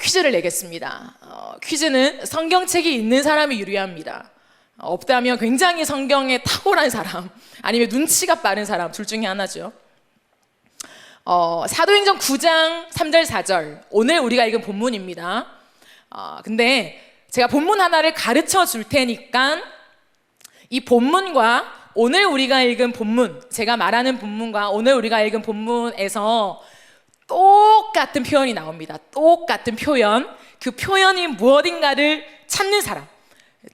퀴즈를 내겠습니다. 퀴즈는 성경책이 있는 사람이 유리합니다. 없다면 굉장히 성경에 탁월한 사람, 아니면 눈치가 빠른 사람, 둘 중에 하나죠. 사도행전 9장 3절 4절, 오늘 우리가 읽은 본문입니다. 근데 제가 본문 하나를 가르쳐 줄 테니까 이 본문과 오늘 우리가 읽은 본문, 제가 말하는 본문과 오늘 우리가 읽은 본문에서 똑같은 표현이 나옵니다. 똑같은 표현, 그 표현이 무엇인가를 찾는 사람,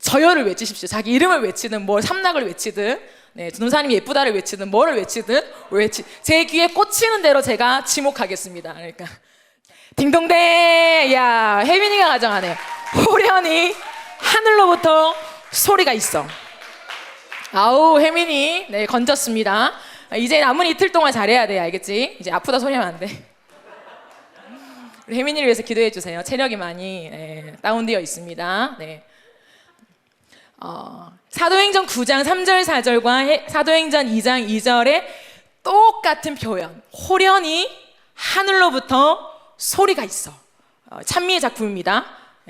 저열을 외치십시오. 자기 이름을 외치든 뭘 삼락을 외치든, 전도사님이 예쁘다를 외치든 뭐를 외치든 제 귀에 꽂히는 대로 제가 지목하겠습니다. 그러니까 딩동댕, 야, 혜민이가 가정하네. 호련히 하늘로부터 소리가 있어. 아우, 혜민이 건졌습니다. 이제 남은 이틀 동안 잘해야 돼, 알겠지? 이제 아프다 소리 하면 안 돼. 우리 혜민이를 위해서 기도해 주세요. 체력이 많이 다운되어 있습니다. 사도행전 9장 3절 4절과 사도행전 2장 2절에 똑같은 표현, 호련히 하늘로부터 소리가 있어. 찬미의 작품입니다.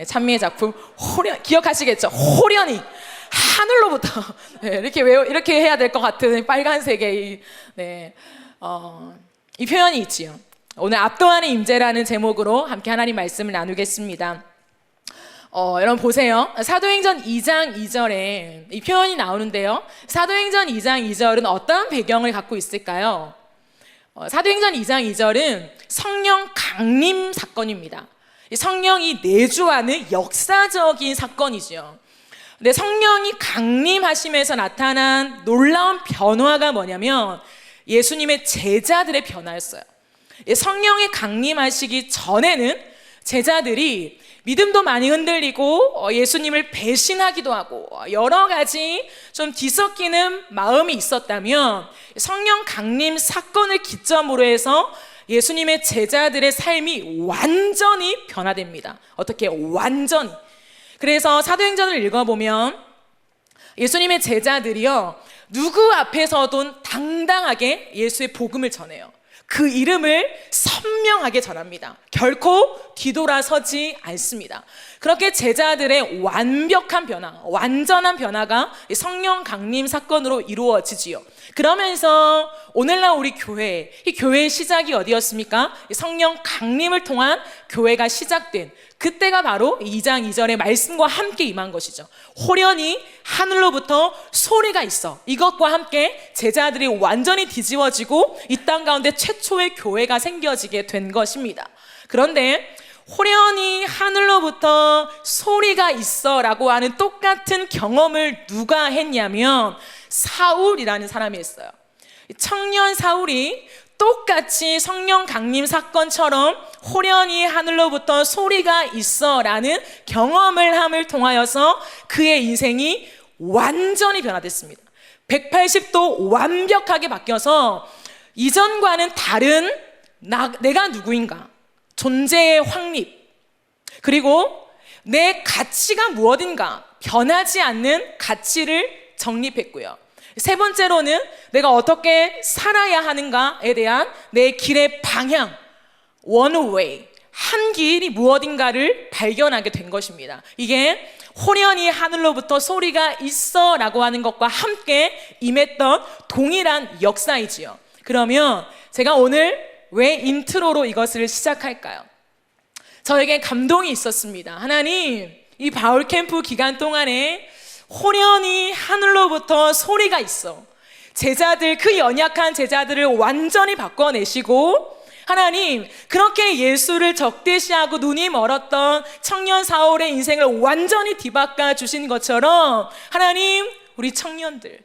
찬미의 작품, 호련, 기억하시겠죠? 호련히 하늘로부터 이렇게 해야 될 것 같은 빨간색의 이 표현이 있지요. 오늘 압도하는 임재라는 제목으로 함께 하나님 말씀을 나누겠습니다. 여러분 보세요. 사도행전 2장 2절에 이 표현이 나오는데요. 사도행전 2장 2절은 어떤 배경을 갖고 있을까요? 사도행전 2장 2절은 성령 강림 사건입니다. 성령이 내주하는 역사적인 사건이죠. 근데 성령이 강림하심에서 나타난 놀라운 변화가 뭐냐면 예수님의 제자들의 변화였어요. 성령이 강림하시기 전에는 제자들이 믿음도 많이 흔들리고 예수님을 배신하기도 하고 여러 가지 좀 뒤섞이는 마음이 있었다면 성령 강림 사건을 기점으로 해서 예수님의 제자들의 삶이 완전히 변화됩니다. 어떻게? 완전히. 그래서 사도행전을 읽어보면 예수님의 제자들이요, 누구 앞에서도 당당하게 예수의 복음을 전해요. 그 이름을 선명하게 전합니다. 결코 뒤돌아서지 않습니다. 그렇게 제자들의 완벽한 변화, 완전한 변화가 성령 강림 사건으로 이루어지지요. 그러면서 오늘날 우리 교회, 이 교회의 시작이 어디였습니까? 성령 강림을 통한 교회가 시작된 그때가 바로 2장 2절의 말씀과 함께 임한 것이죠. 호련히 하늘로부터 소리가 있어. 이것과 함께 제자들이 완전히 뒤집어지고 이 땅 가운데 최초의 교회가 생겨지게 된 것입니다. 그런데 호련히 하늘로부터 소리가 있어 라고 하는 똑같은 경험을 누가 했냐면 사울이라는 사람이 했어요. 청년 사울이 똑같이 성령 강림 사건처럼 호련히 하늘로부터 소리가 있어 라는 경험을 함을 통하여서 그의 인생이 완전히 변화됐습니다. 180도 완벽하게 바뀌어서 이전과는 다른 내가 누구인가, 존재의 확립, 그리고 내 가치가 무엇인가 변하지 않는 가치를 정립했고요. 세 번째로는 내가 어떻게 살아야 하는가에 대한 내 길의 방향, one way, 한 길이 무엇인가를 발견하게 된 것입니다. 이게 호련히 하늘로부터 소리가 있어 라고 하는 것과 함께 임했던 동일한 역사이지요. 그러면 제가 오늘 왜 인트로로 이것을 시작할까요? 저에게 감동이 있었습니다. 하나님, 이 바울 캠프 기간 동안에 호련히 하늘로부터 소리가 있어. 제자들, 그 연약한 제자들을 완전히 바꿔내시고, 하나님, 그렇게 예수를 적대시하고 눈이 멀었던 청년 사울의 인생을 완전히 뒤바꿔 주신 것처럼, 하나님, 우리 청년들,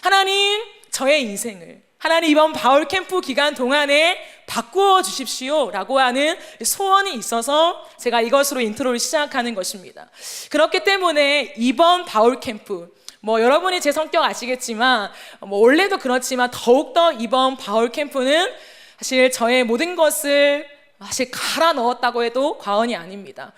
하나님, 저의 인생을, 하나님 이번 바울 캠프 기간 동안에 바꾸어 주십시오 라고 하는 소원이 있어서 제가 이것으로 인트로를 시작하는 것입니다. 그렇기 때문에 이번 바울 캠프, 여러분이 제 성격 아시겠지만 원래도 그렇지만 더욱더 이번 바울 캠프는 사실 저의 모든 것을 사실 갈아 넣었다고 해도 과언이 아닙니다.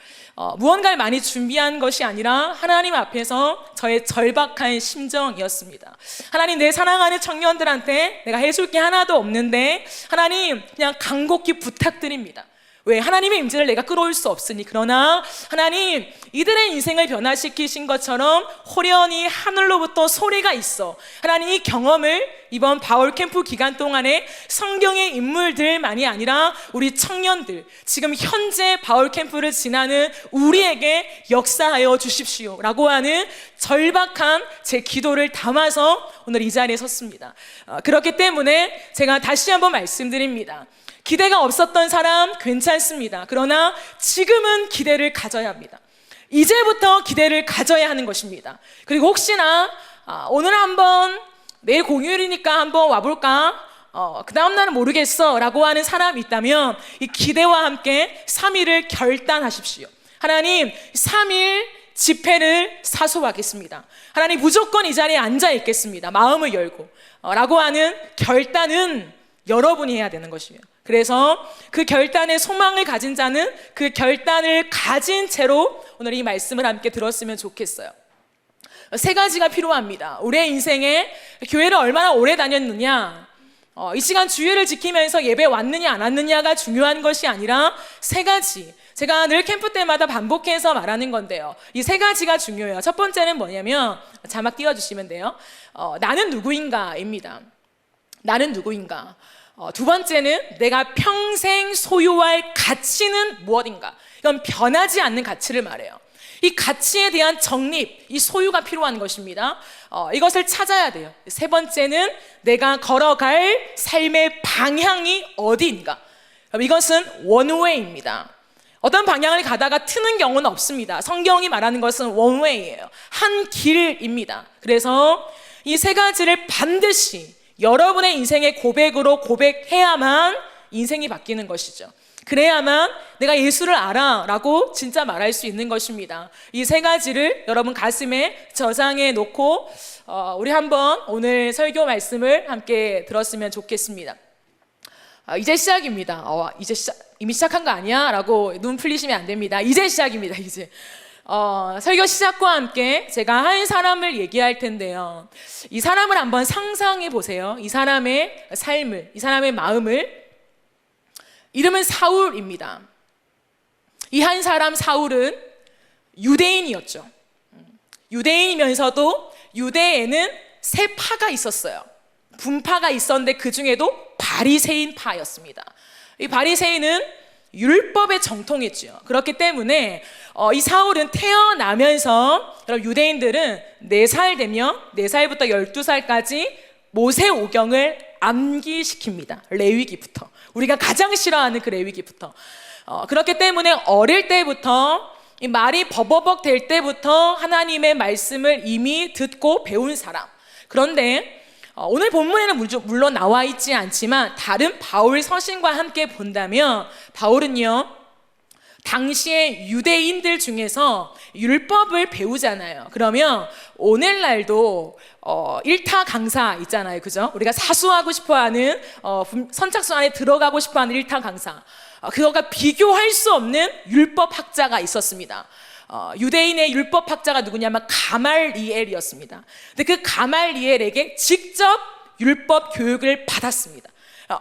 무언가를 많이 준비한 것이 아니라 하나님 앞에서 저의 절박한 심정이었습니다. 하나님, 내 사랑하는 청년들한테 내가 해줄 게 하나도 없는데 하나님, 그냥 간곡히 부탁드립니다. 왜? 하나님의 임재를 내가 끌어올 수 없으니. 그러나 하나님, 이들의 인생을 변화시키신 것처럼 호련히 하늘로부터 소리가 있어. 하나님, 이 경험을 이번 바울 캠프 기간 동안에 성경의 인물들만이 아니라 우리 청년들, 지금 현재 바울 캠프를 지나는 우리에게 역사하여 주십시오 라고 하는 절박한 제 기도를 담아서 오늘 이 자리에 섰습니다. 그렇기 때문에 제가 다시 한번 말씀드립니다. 기대가 없었던 사람 괜찮습니다. 그러나 지금은 기대를 가져야 합니다. 이제부터 기대를 가져야 하는 것입니다. 그리고 혹시나 오늘 한번, 내일 공휴일이니까 한번 와볼까? 그 다음날은 모르겠어 라고 하는 사람이 있다면 이 기대와 함께 3일을 결단하십시오. 하나님, 3일 집회를 사소하겠습니다. 하나님, 무조건 이 자리에 앉아 있겠습니다. 마음을 열고 라고 하는 결단은 여러분이 해야 되는 것이에요. 그래서 그 결단의 소망을 가진 자는 그 결단을 가진 채로 오늘 이 말씀을 함께 들었으면 좋겠어요. 세 가지가 필요합니다. 우리의 인생에 교회를 얼마나 오래 다녔느냐, 이 시간 주일을 지키면서 예배 왔느냐 안 왔느냐가 중요한 것이 아니라 세 가지, 제가 늘 캠프 때마다 반복해서 말하는 건데요, 이 세 가지가 중요해요. 첫 번째는 뭐냐면, 자막 띄워주시면 돼요. 나는 누구인가입니다. 나는 누구인가. 두 번째는 내가 평생 소유할 가치는 무엇인가. 이건 변하지 않는 가치를 말해요. 이 가치에 대한 정립, 이 소유가 필요한 것입니다. 이것을 찾아야 돼요. 세 번째는 내가 걸어갈 삶의 방향이 어디인가. 이것은 원웨이입니다. 어떤 방향을 가다가 트는 경우는 없습니다. 성경이 말하는 것은 원웨이예요. 한 길입니다. 그래서 이 세 가지를 반드시 여러분의 인생의 고백으로 고백해야만 인생이 바뀌는 것이죠. 그래야만 내가 예수를 알아 라고 진짜 말할 수 있는 것입니다. 이 세 가지를 여러분 가슴에 저장해 놓고 우리 한번 오늘 설교 말씀을 함께 들었으면 좋겠습니다. 이제 시작입니다. 이미 시작한 거 아니야? 라고 눈 풀리시면 안 됩니다. 이제 시작입니다. 이제 설교 시작과 함께 제가 한 사람을 얘기할 텐데요, 이 사람을 한번 상상해 보세요. 이 사람의 삶을, 이 사람의 마음을. 이름은 사울입니다. 이 한 사람 사울은 유대인이었죠. 유대인이면서도 유대에는 세 파가 있었어요. 분파가 있었는데 그 중에도 바리새인 파였습니다. 이 바리새인은 율법에 정통했죠. 그렇기 때문에 이 사울은 태어나면서, 여러분 유대인들은 4살 되면 4살부터 12살까지 모세오경을 암기시킵니다. 레위기부터. 우리가 가장 싫어하는 그 레위기부터. 그렇기 때문에 어릴 때부터, 이 말이 버버벅 될 때부터 하나님의 말씀을 이미 듣고 배운 사람. 그런데 오늘 본문에는 물론 나와 있지 않지만 다른 바울 서신과 함께 본다면 바울은요, 당시의 유대인들 중에서 율법을 배우잖아요. 그러면 오늘날도 일타 강사 있잖아요. 그죠? 우리가 사수하고 싶어하는, 선착순 안에 들어가고 싶어하는 일타 강사, 그거가 비교할 수 없는 율법학자가 있었습니다. 유대인의 율법학자가 누구냐면 가말리엘이었습니다. 근데 그 가말리엘에게 직접 율법 교육을 받았습니다.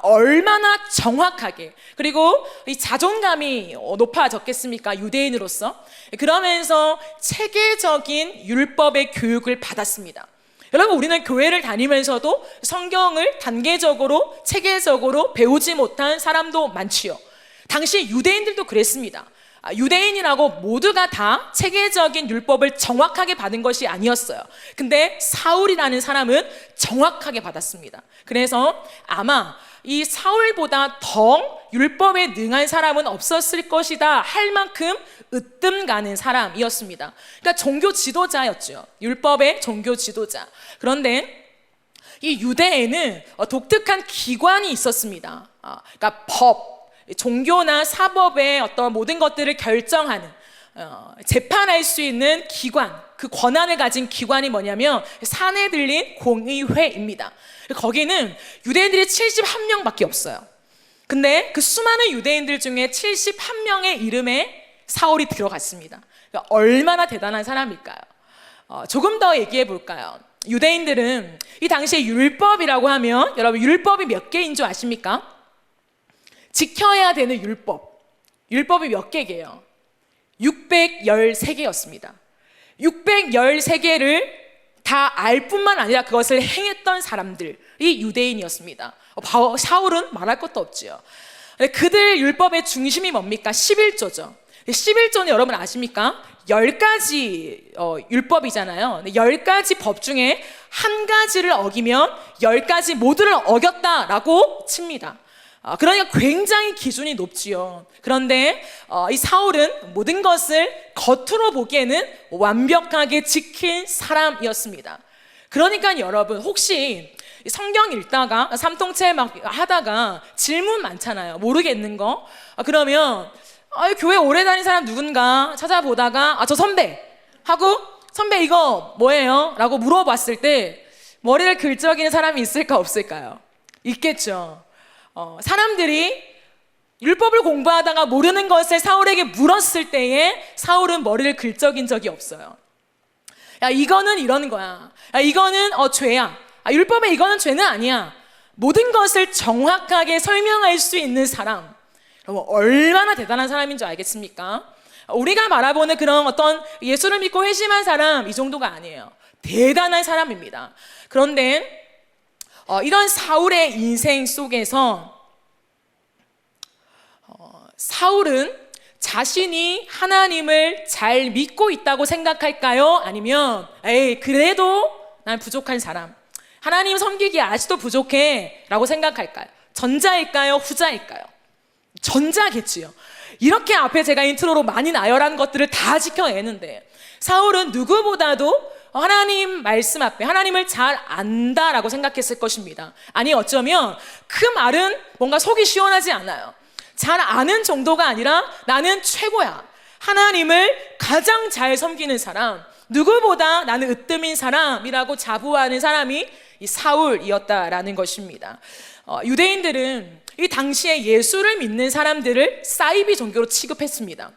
얼마나 정확하게, 그리고 이 자존감이 높아졌겠습니까? 유대인으로서. 그러면서 체계적인 율법의 교육을 받았습니다. 여러분, 우리는 교회를 다니면서도 성경을 단계적으로 체계적으로 배우지 못한 사람도 많지요. 당시 유대인들도 그랬습니다. 유대인이라고 모두가 다 체계적인 율법을 정확하게 받은 것이 아니었어요. 근데 사울이라는 사람은 정확하게 받았습니다. 그래서 아마 이 사울보다 더 율법에 능한 사람은 없었을 것이다 할 만큼 으뜸 가는 사람이었습니다. 그러니까 종교 지도자였죠. 율법의 종교 지도자. 그런데 이 유대에는 독특한 기관이 있었습니다. 그러니까 법, 종교나 사법의 어떤 모든 것들을 결정하는, 재판할 수 있는 기관, 그 권한을 가진 기관이 뭐냐면 산헤드린 공의회입니다. 거기는 유대인들이 71명밖에 없어요. 근데 그 수많은 유대인들 중에 71명의 이름에 사울이 들어갔습니다. 그러니까 얼마나 대단한 사람일까요? 조금 더 얘기해 볼까요? 유대인들은 이 당시에 율법이라고 하면, 여러분 율법이 몇 개인 줄 아십니까? 지켜야 되는 율법, 율법이 몇 개예요? 613개였습니다. 613개를 다 알 뿐만 아니라 그것을 행했던 사람들이 유대인이었습니다. 사울은 말할 것도 없지요. 그들 율법의 중심이 뭡니까? 11조죠. 11조는 여러분 아십니까? 10가지 율법이잖아요. 10가지 법 중에 한 가지를 어기면 10가지 모두를 어겼다라고 칩니다. 그러니까 굉장히 기준이 높지요. 그런데 이 사울은 모든 것을 겉으로 보기에는 완벽하게 지킨 사람이었습니다. 그러니까 여러분, 혹시 성경 읽다가 삼통체 막 하다가 질문 많잖아요. 모르겠는 거. 그러면 교회 오래 다닌 사람 누군가 찾아보다가 저 선배 하고, 선배 이거 뭐예요? 라고 물어봤을 때 머리를 긁적이는 사람이 있을까 없을까요? 있겠죠. 사람들이 율법을 공부하다가 모르는 것을 사울에게 물었을 때에 사울은 머리를 긁적인 적이 없어요. 야, 이거는 이런 거야. 야, 이거는 죄야. 율법에 이거는 죄는 아니야. 모든 것을 정확하게 설명할 수 있는 사람. 여러분, 얼마나 대단한 사람인 줄 알겠습니까? 우리가 말해보는 그런 어떤 예수를 믿고 회심한 사람, 이 정도가 아니에요. 대단한 사람입니다. 그런데 이런 사울의 인생 속에서 사울은 자신이 하나님을 잘 믿고 있다고 생각할까요? 아니면 그래도 난 부족한 사람, 하나님 섬기기에 아직도 부족해 라고 생각할까요? 전자일까요? 후자일까요? 전자겠지요. 이렇게 앞에 제가 인트로로 많이 나열한 것들을 다 지켜내는데 사울은 누구보다도 하나님 말씀 앞에 하나님을 잘 안다라고 생각했을 것입니다. 아니, 어쩌면 그 말은 뭔가 속이 시원하지 않아요. 잘 아는 정도가 아니라 나는 최고야. 하나님을 가장 잘 섬기는 사람, 누구보다 나는 으뜸인 사람이라고 자부하는 사람이 이 사울이었다라는 것입니다. 유대인들은 이 당시에 예수를 믿는 사람들을 사이비 종교로 취급했습니다.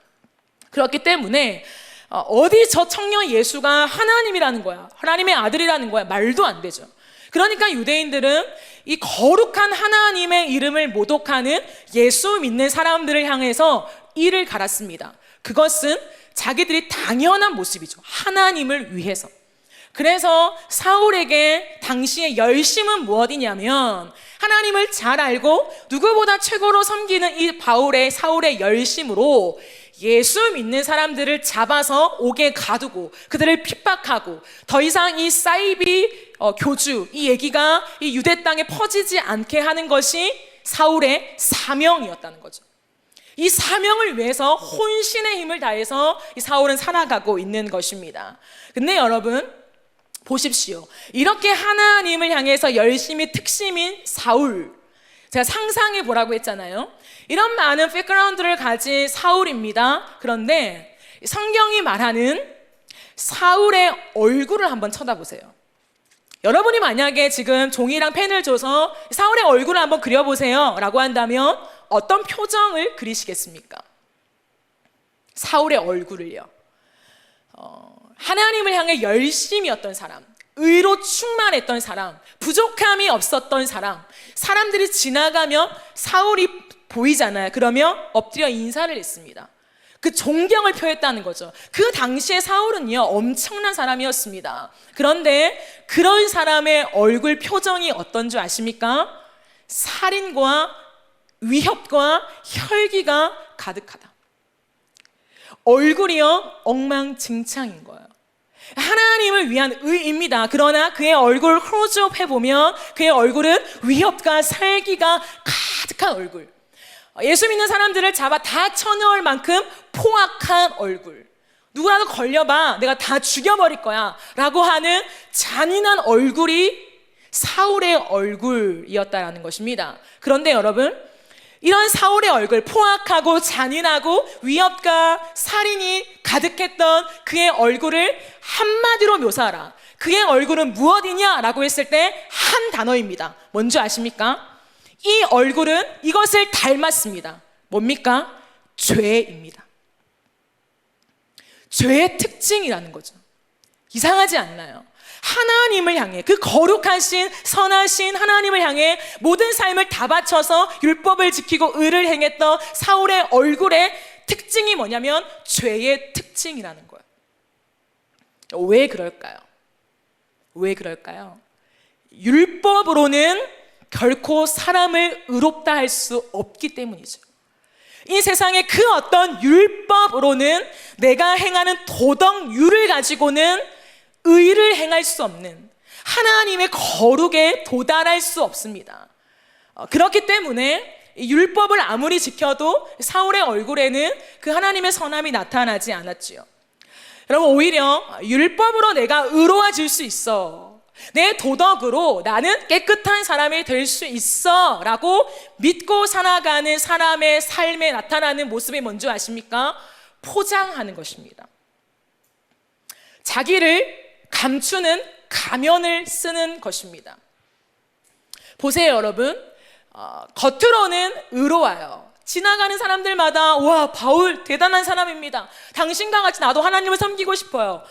그렇기 때문에 어디 저 청년 예수가 하나님이라는 거야, 하나님의 아들이라는 거야, 말도 안 되죠. 그러니까 유대인들은 이 거룩한 하나님의 이름을 모독하는 예수 믿는 사람들을 향해서 이를 갈았습니다. 그것은 자기들이 당연한 모습이죠. 하나님을 위해서. 그래서 사울에게 당시의 열심은 무엇이냐면 하나님을 잘 알고 누구보다 최고로 섬기는 이 사울의 열심으로 예수 믿는 사람들을 잡아서 옥에 가두고 그들을 핍박하고 더 이상 이 사이비 교주, 이 얘기가 이 유대 땅에 퍼지지 않게 하는 것이 사울의 사명이었다는 거죠. 이 사명을 위해서 혼신의 힘을 다해서 이 사울은 살아가고 있는 것입니다. 근데 여러분 보십시오. 이렇게 하나님을 향해서 열심히 특심인 사울, 제가 상상해 보라고 했잖아요. 이런 많은 백그라운드를 가진 사울입니다. 그런데 성경이 말하는 사울의 얼굴을 한번 쳐다보세요. 여러분이 만약에 지금 종이랑 펜을 줘서 사울의 얼굴을 한번 그려보세요 라고 한다면 어떤 표정을 그리시겠습니까? 사울의 얼굴을요. 하나님을 향해 열심이었던 사람, 의로 충만했던 사람, 부족함이 없었던 사람, 사람들이 지나가면 사울이 보이잖아요. 그러면 엎드려 인사를 했습니다. 그 존경을 표했다는 거죠. 그 당시에 사울은요 엄청난 사람이었습니다. 그런데 그런 사람의 얼굴 표정이 어떤 줄 아십니까? 살인과 위협과 혈기가 가득하다. 얼굴이요 엉망진창인 거예요. 하나님을 위한 의입니다. 그러나 그의 얼굴을 클로즈업 해보면 그의 얼굴은 위협과 살기가 가득한 얼굴, 예수 믿는 사람들을 잡아 다 쳐넣을 만큼 포악한 얼굴, 누구라도 걸려봐 내가 다 죽여버릴 거야 라고 하는 잔인한 얼굴이 사울의 얼굴이었다라는 것입니다. 그런데 여러분, 이런 사울의 얼굴, 포악하고 잔인하고 위협과 살인이 가득했던 그의 얼굴을 한마디로 묘사하라. 그의 얼굴은 무엇이냐라고 했을 때 한 단어입니다. 뭔지 아십니까? 이 얼굴은 이것을 닮았습니다. 뭡니까? 죄입니다. 죄의 특징이라는 거죠. 이상하지 않나요? 하나님을 향해, 그 거룩하신 선하신 하나님을 향해 모든 삶을 다 바쳐서 율법을 지키고 의를 행했던 사울의 얼굴의 특징이 뭐냐면 죄의 특징이라는 거예요. 왜 그럴까요? 왜 그럴까요? 율법으로는 결코 사람을 의롭다 할 수 없기 때문이죠. 이 세상의 그 어떤 율법으로는 내가 행하는 도덕률을 가지고는 의를 행할 수 없는, 하나님의 거룩에 도달할 수 없습니다. 그렇기 때문에 율법을 아무리 지켜도 사울의 얼굴에는 그 하나님의 선함이 나타나지 않았지요. 여러분, 오히려 율법으로 내가 의로워질 수 있어, 내 도덕으로 나는 깨끗한 사람이 될 수 있어 라고 믿고 살아가는 사람의 삶에 나타나는 모습이 뭔지 아십니까? 포장하는 것입니다. 자기를 감추는 가면을 쓰는 것입니다. 보세요, 여러분. 겉으로는 의로워요. 지나가는 사람들마다 와, 바울 대단한 사람입니다, 당신과 같이 나도 하나님을 섬기고 싶어요,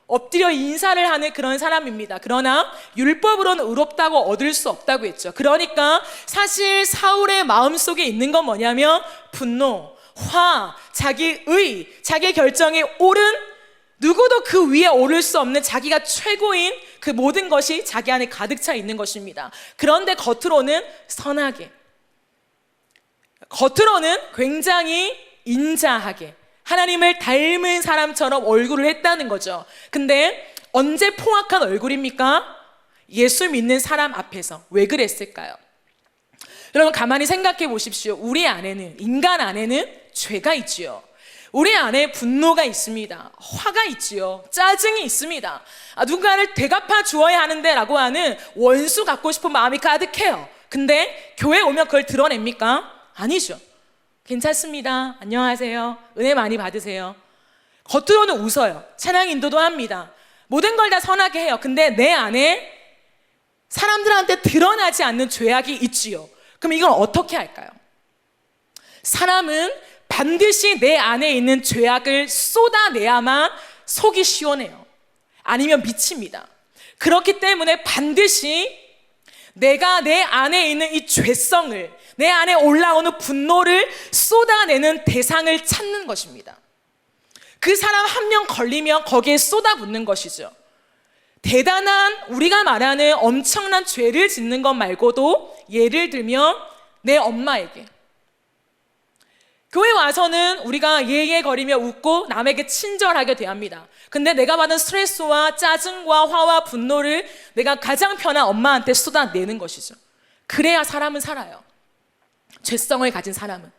엎드려 인사를 하는 그런 사람입니다. 그러나 율법으로는 의롭다고 얻을 수 없다고 했죠. 그러니까 사실 사울의 마음속에 있는 건 뭐냐면 분노, 화, 자기의, 자기의 결정이 옳은, 누구도 그 위에 오를 수 없는 자기가 최고인 그 모든 것이 자기 안에 가득 차 있는 것입니다. 그런데 겉으로는 선하게, 겉으로는 굉장히 인자하게 하나님을 닮은 사람처럼 얼굴을 했다는 거죠. 근데 언제 포악한 얼굴입니까? 예수 믿는 사람 앞에서. 왜 그랬을까요? 여러분, 가만히 생각해 보십시오. 우리 안에는, 인간 안에는 죄가 있지요. 우리 안에 분노가 있습니다. 화가 있지요. 짜증이 있습니다. 누군가를 대갚아 주어야 하는데 라고 하는 원수 갖고 싶은 마음이 가득해요. 근데 교회 오면 그걸 드러냅니까? 아니죠. 괜찮습니다, 안녕하세요, 은혜 많이 받으세요. 겉으로는 웃어요. 찬양 인도도 합니다. 모든 걸 다 선하게 해요. 근데 내 안에 사람들한테 드러나지 않는 죄악이 있지요. 그럼 이건 어떻게 할까요? 사람은 반드시 내 안에 있는 죄악을 쏟아내야만 속이 시원해요. 아니면 미칩니다. 그렇기 때문에 반드시 내가 내 안에 있는 이 죄성을, 내 안에 올라오는 분노를 쏟아내는 대상을 찾는 것입니다. 그 사람 한 명 걸리면 거기에 쏟아붓는 것이죠. 대단한, 우리가 말하는 엄청난 죄를 짓는 것 말고도 예를 들면 내 엄마에게, 교회 와서는 우리가 예예거리며 웃고 남에게 친절하게 대합니다. 근데 내가 받은 스트레스와 짜증과 화와 분노를 내가 가장 편한 엄마한테 쏟아내는 것이죠. 그래야 사람은 살아요. 죄성을 가진 사람은.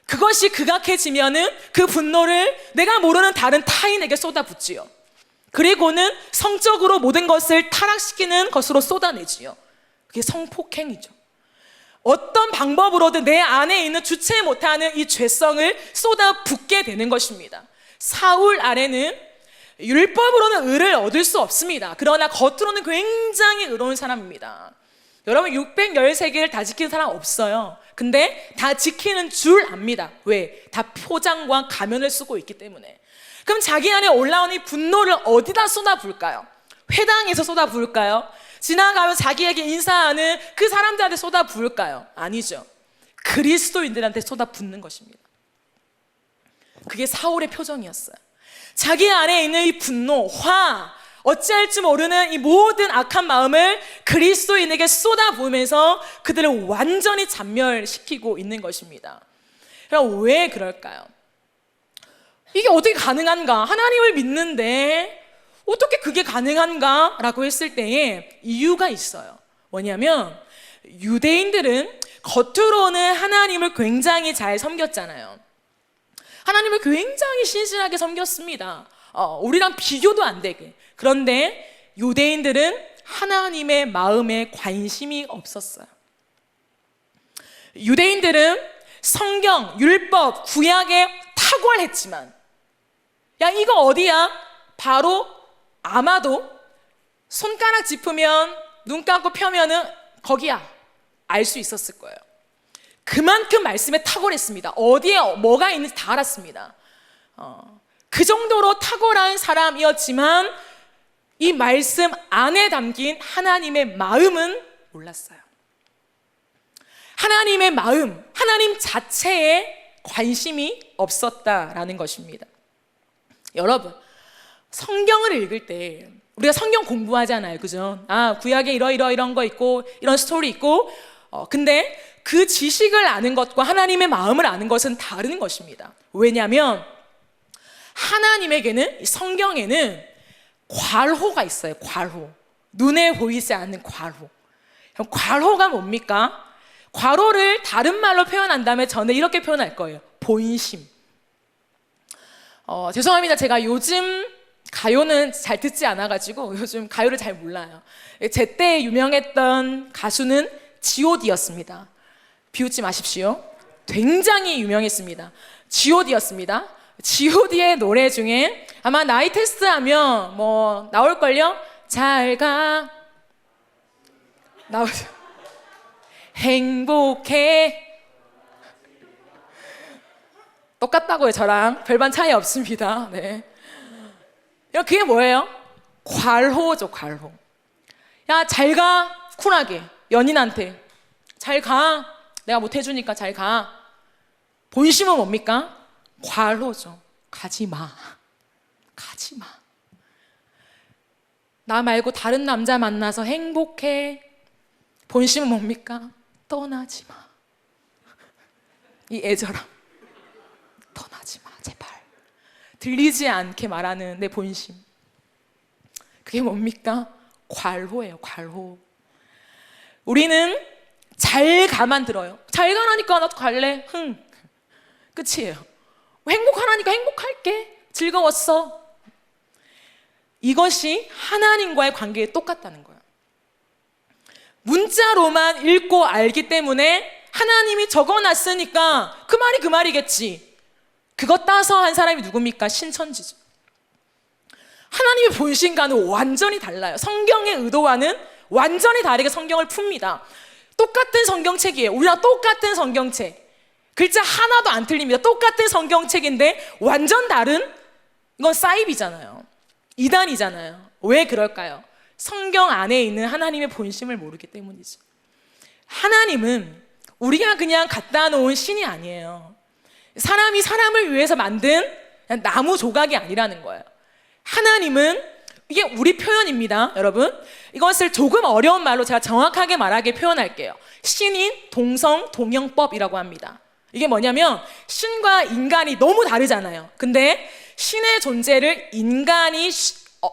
그것이 극악해지면은 그 분노를 내가 모르는 다른 타인에게 쏟아붓지요. 그리고는 성적으로 모든 것을 타락시키는 것으로 쏟아내지요. 그게 성폭행이죠. 어떤 방법으로든 내 안에 있는 주체 못하는 이 죄성을 쏟아붓게 되는 것입니다. 사울 안에는 율법으로는 의를 얻을 수 없습니다. 그러나 겉으로는 굉장히 의로운 사람입니다. 여러분, 613개를 다 지키는 사람 없어요. 근데 다 지키는 줄 압니다. 왜? 다 포장과 가면을 쓰고 있기 때문에. 그럼 자기 안에 올라오는 이 분노를 어디다 쏟아부을까요? 회당에서 쏟아부을까요? 지나가면 자기에게 인사하는 그 사람들한테 쏟아부을까요? 아니죠. 그리스도인들한테 쏟아붓는 것입니다. 그게 사울의 표정이었어요. 자기 안에 있는 이 분노, 화, 어찌할 줄 모르는 이 모든 악한 마음을 그리스도인에게 쏟아부으면서 그들을 완전히 잔멸시키고 있는 것입니다. 그럼 왜 그럴까요? 이게 어떻게 가능한가? 하나님을 믿는데 어떻게 그게 가능한가? 라고 했을 때에 이유가 있어요. 뭐냐면 유대인들은 겉으로는 하나님을 굉장히 잘 섬겼잖아요. 하나님을 굉장히 신실하게 섬겼습니다. 우리랑 비교도 안 되게. 그런데 유대인들은 하나님의 마음에 관심이 없었어요. 유대인들은 성경, 율법, 구약에 탁월했지만, 야, 이거 어디야? 바로 아마도 손가락 짚으면, 눈 감고 펴면은 거기야, 알 수 있었을 거예요. 그만큼 말씀에 탁월했습니다. 어디에 뭐가 있는지 다 알았습니다. 그 정도로 탁월한 사람이었지만 이 말씀 안에 담긴 하나님의 마음은 몰랐어요. 하나님의 마음, 하나님 자체에 관심이 없었다라는 것입니다. 여러분, 성경을 읽을 때 우리가 성경 공부하잖아요, 그죠? 구약에 이런 거 있고 이런 스토리 있고, 근데 그 지식을 아는 것과 하나님의 마음을 아는 것은 다른 것입니다. 왜냐하면 하나님에게는, 이 성경에는 괄호가 있어요. 괄호. 눈에 보이지 않는 괄호. 그럼 괄호가 뭡니까? 괄호를 다른 말로 표현한다면 저는 이렇게 표현할 거예요. 본심. 죄송합니다. 제가 요즘 가요는 잘 듣지 않아가지고 요즘 가요를 잘 몰라요. 제때 유명했던 가수는 G.O.D였습니다. 비웃지 마십시오. 굉장히 유명했습니다. G.O.D였습니다. G.O.D의 노래 중에 아마 나이 테스트하면 뭐 나올걸요? 잘 가. 나오죠. 행복해. 똑같다고요. 저랑 별반 차이 없습니다. 네. 그게 뭐예요? 괄호죠, 괄호. 야, 잘 가. 쿨하게. 연인한테. 잘 가. 내가 못 해주니까 잘 가. 본심은 뭡니까? 괄호죠. 가지 마. 가지 마. 나 말고 다른 남자 만나서 행복해. 본심은 뭡니까? 떠나지 마. 이 애절함. 떠나지 마, 제발. 들리지 않게 말하는 내 본심. 그게 뭡니까? 괄호예요, 괄호. 우리는 잘 가만 들어요. 잘 가라니까 나도 갈래. 끝이에요. 행복하라니까 행복할게. 즐거웠어. 이것이 하나님과의 관계에 똑같다는 거예요. 문자로만 읽고 알기 때문에 하나님이 적어놨으니까 그 말이 그 말이겠지. 그것 따서 한 사람이 누굽니까? 신천지죠. 하나님의 본심과는 완전히 달라요. 성경의 의도와는 완전히 다르게 성경을 풉니다. 똑같은 성경책이에요. 우리랑 똑같은 성경책. 글자 하나도 안 틀립니다. 똑같은 성경책인데 완전 다른, 이건 사이비잖아요. 이단이잖아요. 왜 그럴까요? 성경 안에 있는 하나님의 본심을 모르기 때문이죠. 하나님은 우리가 그냥 갖다 놓은 신이 아니에요. 사람이 사람을 위해서 만든 나무 조각이 아니라는 거예요. 하나님은, 이게 우리 표현입니다, 여러분. 이것을 조금 어려운 말로 제가 정확하게 말하게 표현할게요. 신인 동성 동형법이라고 합니다. 이게 뭐냐면 신과 인간이 너무 다르잖아요. 근데 신의 존재를 인간이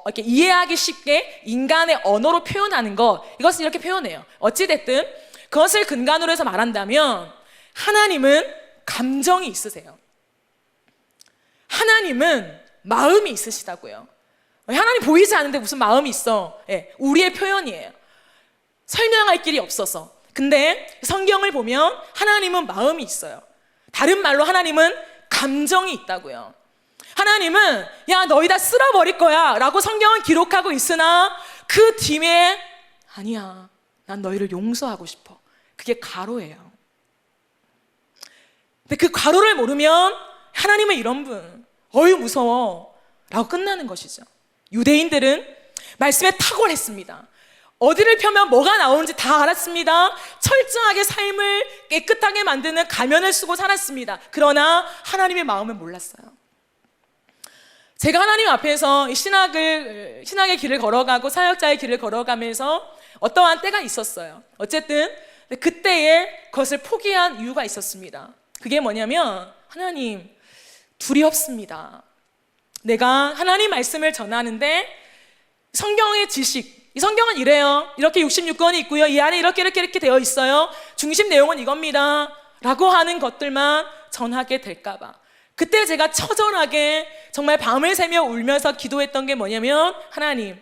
이렇게 이해하기 쉽게 인간의 언어로 표현하는 것, 이것을 이렇게 표현해요. 어찌됐든 그것을 근간으로 해서 말한다면 하나님은 감정이 있으세요. 하나님은 마음이 있으시다고요. 하나님 보이지 않는데 무슨 마음이 있어. 우리의 표현이에요. 설명할 길이 없어서. 근데 성경을 보면 하나님은 마음이 있어요. 다른 말로 하나님은 감정이 있다고요. 하나님은 야, 너희 다 쓸어버릴 거야 라고 성경은 기록하고 있으나 그 뒤에 아니야, 난 너희를 용서하고 싶어. 그게 가로예요. 근데 그 가로를 모르면 하나님은 이런 분, 어휴 무서워 라고 끝나는 것이죠. 유대인들은 말씀에 탁월했습니다. 어디를 펴면 뭐가 나오는지 다 알았습니다. 철저하게 삶을 깨끗하게 만드는 가면을 쓰고 살았습니다. 그러나 하나님의 마음을 몰랐어요. 제가 하나님 앞에서 신학의 길을 걸어가고 사역자의 길을 걸어가면서 어떠한 때가 있었어요. 어쨌든 그때에 그것을 포기한 이유가 있었습니다. 그게 뭐냐면 하나님, 두렵습니다. 내가 하나님 말씀을 전하는데 성경의 지식, 이 성경은 이래요. 이렇게 66권이 있고요. 이 안에 이렇게 되어 있어요. 중심 내용은 이겁니다. 라고 하는 것들만 전하게 될까 봐. 그때 제가 처절하게 정말 밤을 새며 울면서 기도했던 게 뭐냐면 하나님,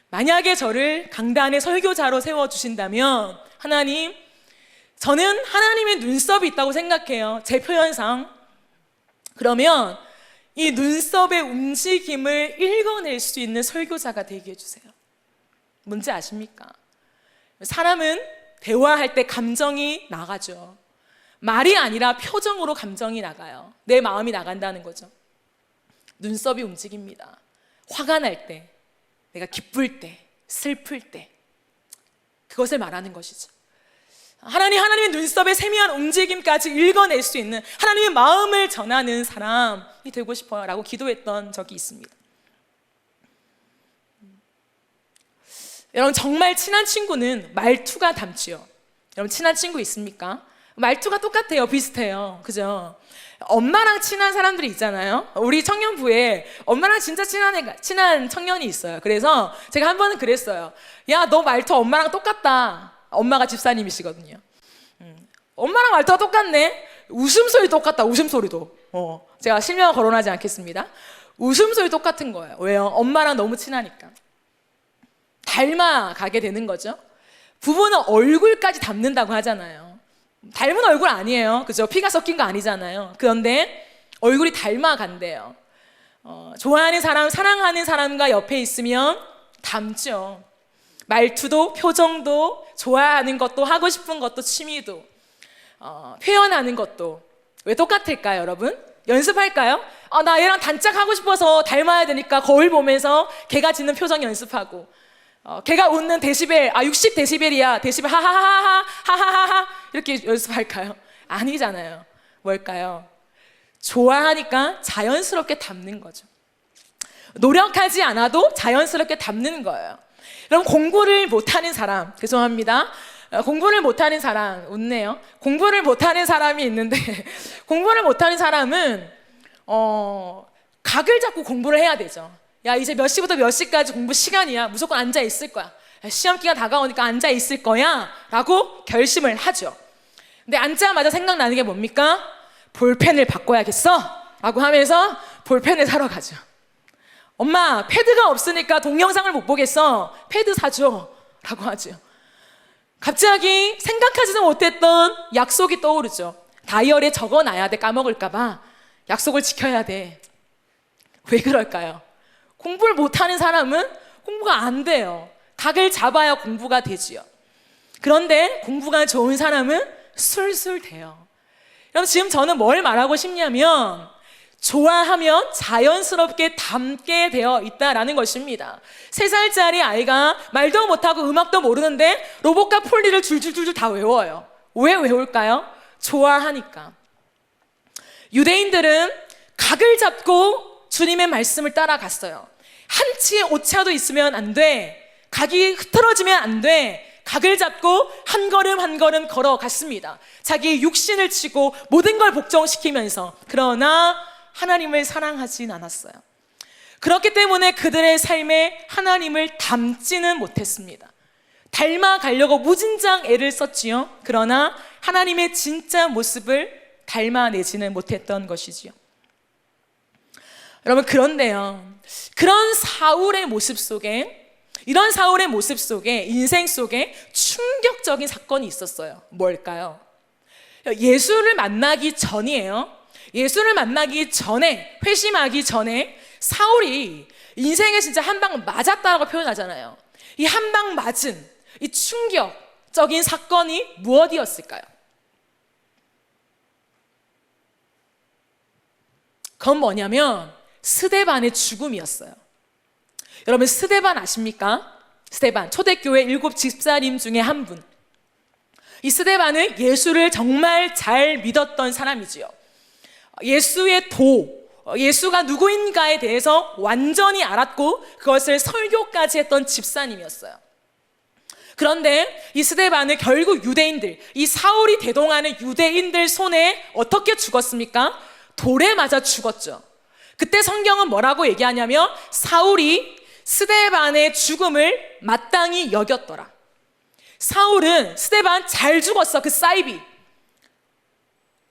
만약에 저를 강단의 설교자로 세워주신다면 하나님, 저는 하나님의 눈썹이 있다고 생각해요. 제 표현상. 그러면 이 눈썹의 움직임을 읽어낼 수 있는 설교자가 되게 해주세요. 뭔지 아십니까? 사람은 대화할 때 감정이 나가죠. 말이 아니라 표정으로 감정이 나가요. 내 마음이 나간다는 거죠. 눈썹이 움직입니다. 화가 날 때, 내가 기쁠 때, 슬플 때, 그것을 말하는 것이죠. 하나님의 눈썹의 세미한 움직임까지 읽어낼 수 있는 하나님의 마음을 전하는 사람이 되고 싶어요 라고 기도했던 적이 있습니다. 여러분, 정말 친한 친구는 말투가 닮지요. 여러분, 친한 친구 있습니까? 말투가 똑같아요. 비슷해요. 그죠? 엄마랑 친한 사람들이 있잖아요. 우리 청년부에 엄마랑 진짜 친한 청년이 있어요. 그래서 제가 한 번은 그랬어요. 야, 너 말투 엄마랑 똑같다. 엄마가 집사님이시거든요. 엄마랑 말투가 똑같네. 웃음소리 똑같다. 웃음소리도. 제가 실명 거론하지 않겠습니다. 웃음소리 똑같은 거예요. 왜요? 엄마랑 너무 친하니까. 닮아가게 되는 거죠. 부부는 얼굴까지 닮는다고 하잖아요. 닮은 얼굴 아니에요. 그죠? 피가 섞인 거 아니잖아요. 그런데 얼굴이 닮아간대요. 좋아하는 사람, 사랑하는 사람과 옆에 있으면 닮죠. 말투도, 표정도, 좋아하는 것도, 하고 싶은 것도, 취미도, 표현하는 것도. 왜 똑같을까요, 여러분? 연습할까요? 나 얘랑 단짝 하고 싶어서 닮아야 되니까 거울 보면서 걔가 짓는 표정 연습하고, 걔가 웃는 데시벨, 60데시벨이야. 데시벨 하하하하 하하하하 이렇게 연습할까요? 아니잖아요. 뭘까요? 좋아하니까 자연스럽게 닮는 거죠. 노력하지 않아도 자연스럽게 닮는 거예요. 여러분, 공부를 못하는 사람, 죄송합니다. 공부를 못하는 사람, 웃네요. 공부를 못하는 사람이 있는데 공부를 못하는 사람은 각을 잡고 공부를 해야 되죠. 야, 이제 몇 시부터 몇 시까지 공부 시간이야. 무조건 앉아 있을 거야. 시험 기간 다가오니까 앉아 있을 거야 라고 결심을 하죠. 근데 앉자마자 생각나는 게 뭡니까? 볼펜을 바꿔야겠어 라고 하면서 볼펜을 사러 가죠. 엄마, 패드가 없으니까 동영상을 못 보겠어. 패드 사줘 라고 하죠. 갑자기 생각하지도 못했던 약속이 떠오르죠. 다이어리에 적어놔야 돼. 까먹을까 봐. 약속을 지켜야 돼. 왜 그럴까요? 공부를 못하는 사람은 공부가 안 돼요. 각을 잡아야 공부가 되지요. 그런데 공부가 좋은 사람은 술술 돼요. 여러분, 지금 저는 뭘 말하고 싶냐면 좋아하면 자연스럽게 닮게 되어 있다라는 것입니다. 3살짜리 아이가 말도 못하고 음악도 모르는데 로봇과 폴리를 줄줄줄줄 다 외워요. 왜 외울까요? 좋아하니까. 유대인들은 각을 잡고 주님의 말씀을 따라갔어요. 한치의 오차도 있으면 안 돼. 각이 흐트러지면 안 돼. 각을 잡고 한 걸음 한 걸음 걸어갔습니다. 자기의 육신을 치고 모든 걸 복종시키면서. 그러나 하나님을 사랑하진 않았어요. 그렇기 때문에 그들의 삶에 하나님을 닮지는 못했습니다. 닮아가려고 무진장 애를 썼지요. 그러나 하나님의 진짜 모습을 닮아내지는 못했던 것이지요. 여러분, 그런데요, 이런 사울의 모습 속에 인생 속에 충격적인 사건이 있었어요. 뭘까요? 예수를 만나기 전이에요. 예수를 만나기 전에, 회심하기 전에 사울이 인생에 진짜 한 방 맞았다고 표현하잖아요. 이 한 방 맞은 이 충격적인 사건이 무엇이었을까요? 그건 뭐냐면 스데반의 죽음이었어요. 여러분, 스데반 아십니까? 스데반, 초대교회 7 집사님 중에 한 분. 이 스데반은 예수를 정말 잘 믿었던 사람이지요. 예수의 예수가 누구인가에 대해서 완전히 알았고 그것을 설교까지 했던 집사님이었어요. 그런데 이 스데반은 결국 유대인들, 이 사울이 대동하는 유대인들 손에 어떻게 죽었습니까? 돌에 맞아 죽었죠. 그때 성경은 뭐라고 얘기하냐면 사울이 스데반의 죽음을 마땅히 여겼더라. 사울은 스데반 잘 죽었어. 그 사이비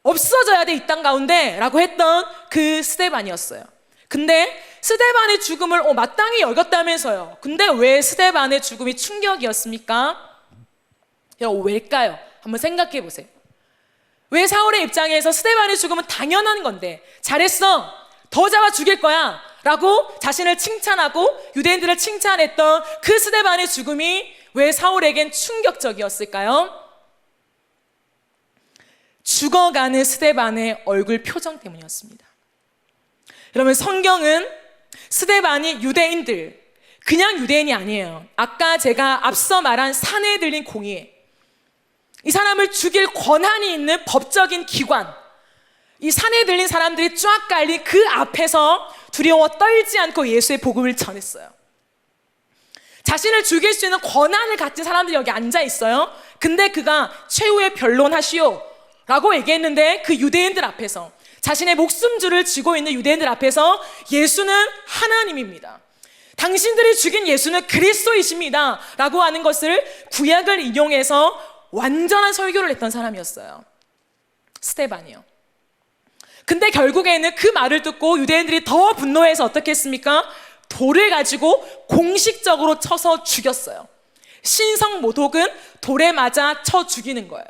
없어져야 돼, 이 땅 가운데 라고 했던 그 스데반이었어요. 근데 스데반의 죽음을 마땅히 여겼다면서요. 근데 왜 스데반의 죽음이 충격이었습니까? 여러분, 왜일까요? 한번 생각해 보세요. 왜 사울의 입장에서 스데반의 죽음은 당연한 건데, 잘했어, 더 잡아 죽일 거야 라고 자신을 칭찬하고 유대인들을 칭찬했던 그 스데반의 죽음이 왜 사울에겐 충격적이었을까요? 죽어가는 스데반의 얼굴 표정 때문이었습니다. 여러분, 성경은 스데반이 유대인들, 그냥 유대인이 아니에요. 아까 제가 앞서 말한 산에 들린 공의, 이 사람을 죽일 권한이 있는 법적인 기관, 이 산에 들린 사람들이 쫙 깔린 그 앞에서 두려워 떨지 않고 예수의 복음을 전했어요. 자신을 죽일 수 있는 권한을 가진 사람들이 여기 앉아 있어요. 근데 그가 최후의 변론하시오 라고 얘기했는데, 그 유대인들 앞에서, 자신의 목숨줄을 쥐고 있는 유대인들 앞에서 예수는 하나님입니다, 당신들이 죽인 예수는 그리스도이십니다 라고 하는 것을 구약을 인용해서 완전한 설교를 했던 사람이었어요, 스데반이요. 근데 결국에는 그 말을 듣고 유대인들이 더 분노해서 어떻게 했습니까? 돌을 가지고 공식적으로 쳐서 죽였어요. 신성 모독은 돌에 맞아 쳐 죽이는 거예요.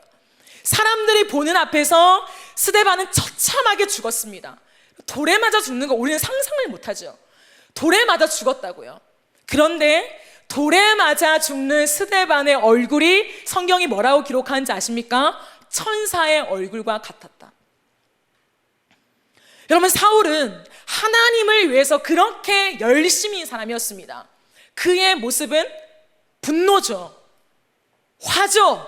사람들이 보는 앞에서 스데반은 처참하게 죽었습니다. 돌에 맞아 죽는 거 우리는 상상을 못하죠. 돌에 맞아 죽었다고요. 그런데 돌에 맞아 죽는 스데반의 얼굴이 성경이 뭐라고 기록하는지 아십니까? 천사의 얼굴과 같았다. 여러분, 사울은 하나님을 위해서 그렇게 열심히 인 사람이었습니다. 그의 모습은 분노죠, 화죠,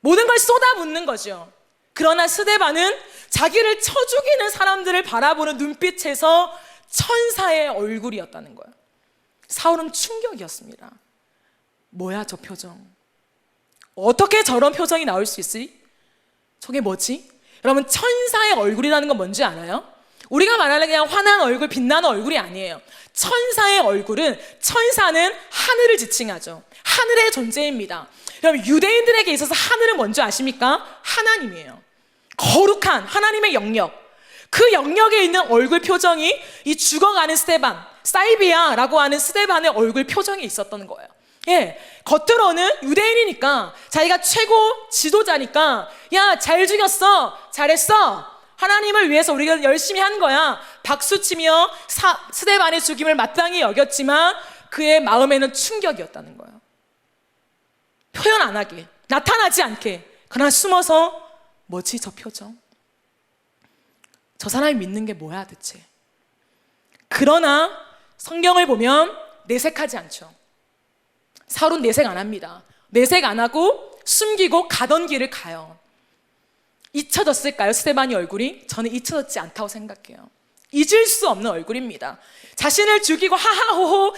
모든 걸 쏟아붓는 거죠. 그러나 스데반은 자기를 쳐 죽이는 사람들을 바라보는 눈빛에서 천사의 얼굴이었다는 거예요. 사울은 충격이었습니다. 뭐야 저 표정, 어떻게 저런 표정이 나올 수 있지? 저게 뭐지? 여러분, 천사의 얼굴이라는 건 뭔지 알아요? 우리가 말하는 그냥 환한 얼굴, 빛나는 얼굴이 아니에요. 천사의 얼굴은, 천사는 하늘을 지칭하죠. 하늘의 존재입니다. 여러분, 유대인들에게 있어서 하늘은 뭔지 아십니까? 하나님이에요. 거룩한 하나님의 영역, 그 영역에 있는 얼굴 표정이 이 죽어가는 스데반, 사이비아라고 하는 스데반의 얼굴 표정이 있었던 거예요. 예, 겉으로는 유대인이니까, 자기가 최고 지도자니까, 야, 잘 죽였어, 잘했어, 하나님을 위해서 우리가 열심히 한 거야, 박수치며 스데반의 죽임을 마땅히 여겼지만 그의 마음에는 충격이었다는 거예요. 표현 안 하게, 나타나지 않게, 그러나 숨어서, 뭐지 저 표정, 저 사람이 믿는 게 뭐야 대체. 그러나 성경을 보면 내색하지 않죠. 사울은 내색 안 합니다. 내색 안 하고 숨기고 가던 길을 가요. 잊혀졌을까요, 스데반의 얼굴이? 저는 잊혀졌지 않다고 생각해요. 잊을 수 없는 얼굴입니다. 자신을 죽이고 하하호호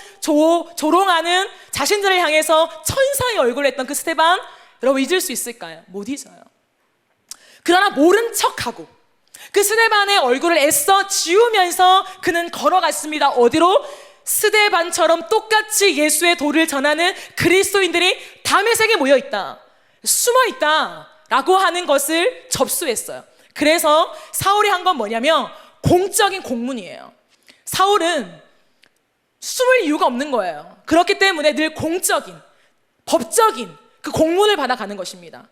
조롱하는 자신들을 향해서 천사의 얼굴을 했던 그 스데반, 여러분 잊을 수 있을까요? 못 잊어요. 그러나 모른 척하고 그 스데반의 얼굴을 애써 지우면서 그는 걸어갔습니다. 어디로? 스데반처럼 똑같이 예수의 도를 전하는 그리스도인들이 다메섹에 모여있다, 숨어있다 라고 하는 것을 접수했어요. 그래서 사울이 한 건 뭐냐면 공적인 공문이에요. 사울은 숨을 이유가 없는 거예요. 그렇기 때문에 늘 공적인, 법적인 그 공문을 받아가는 것입니다.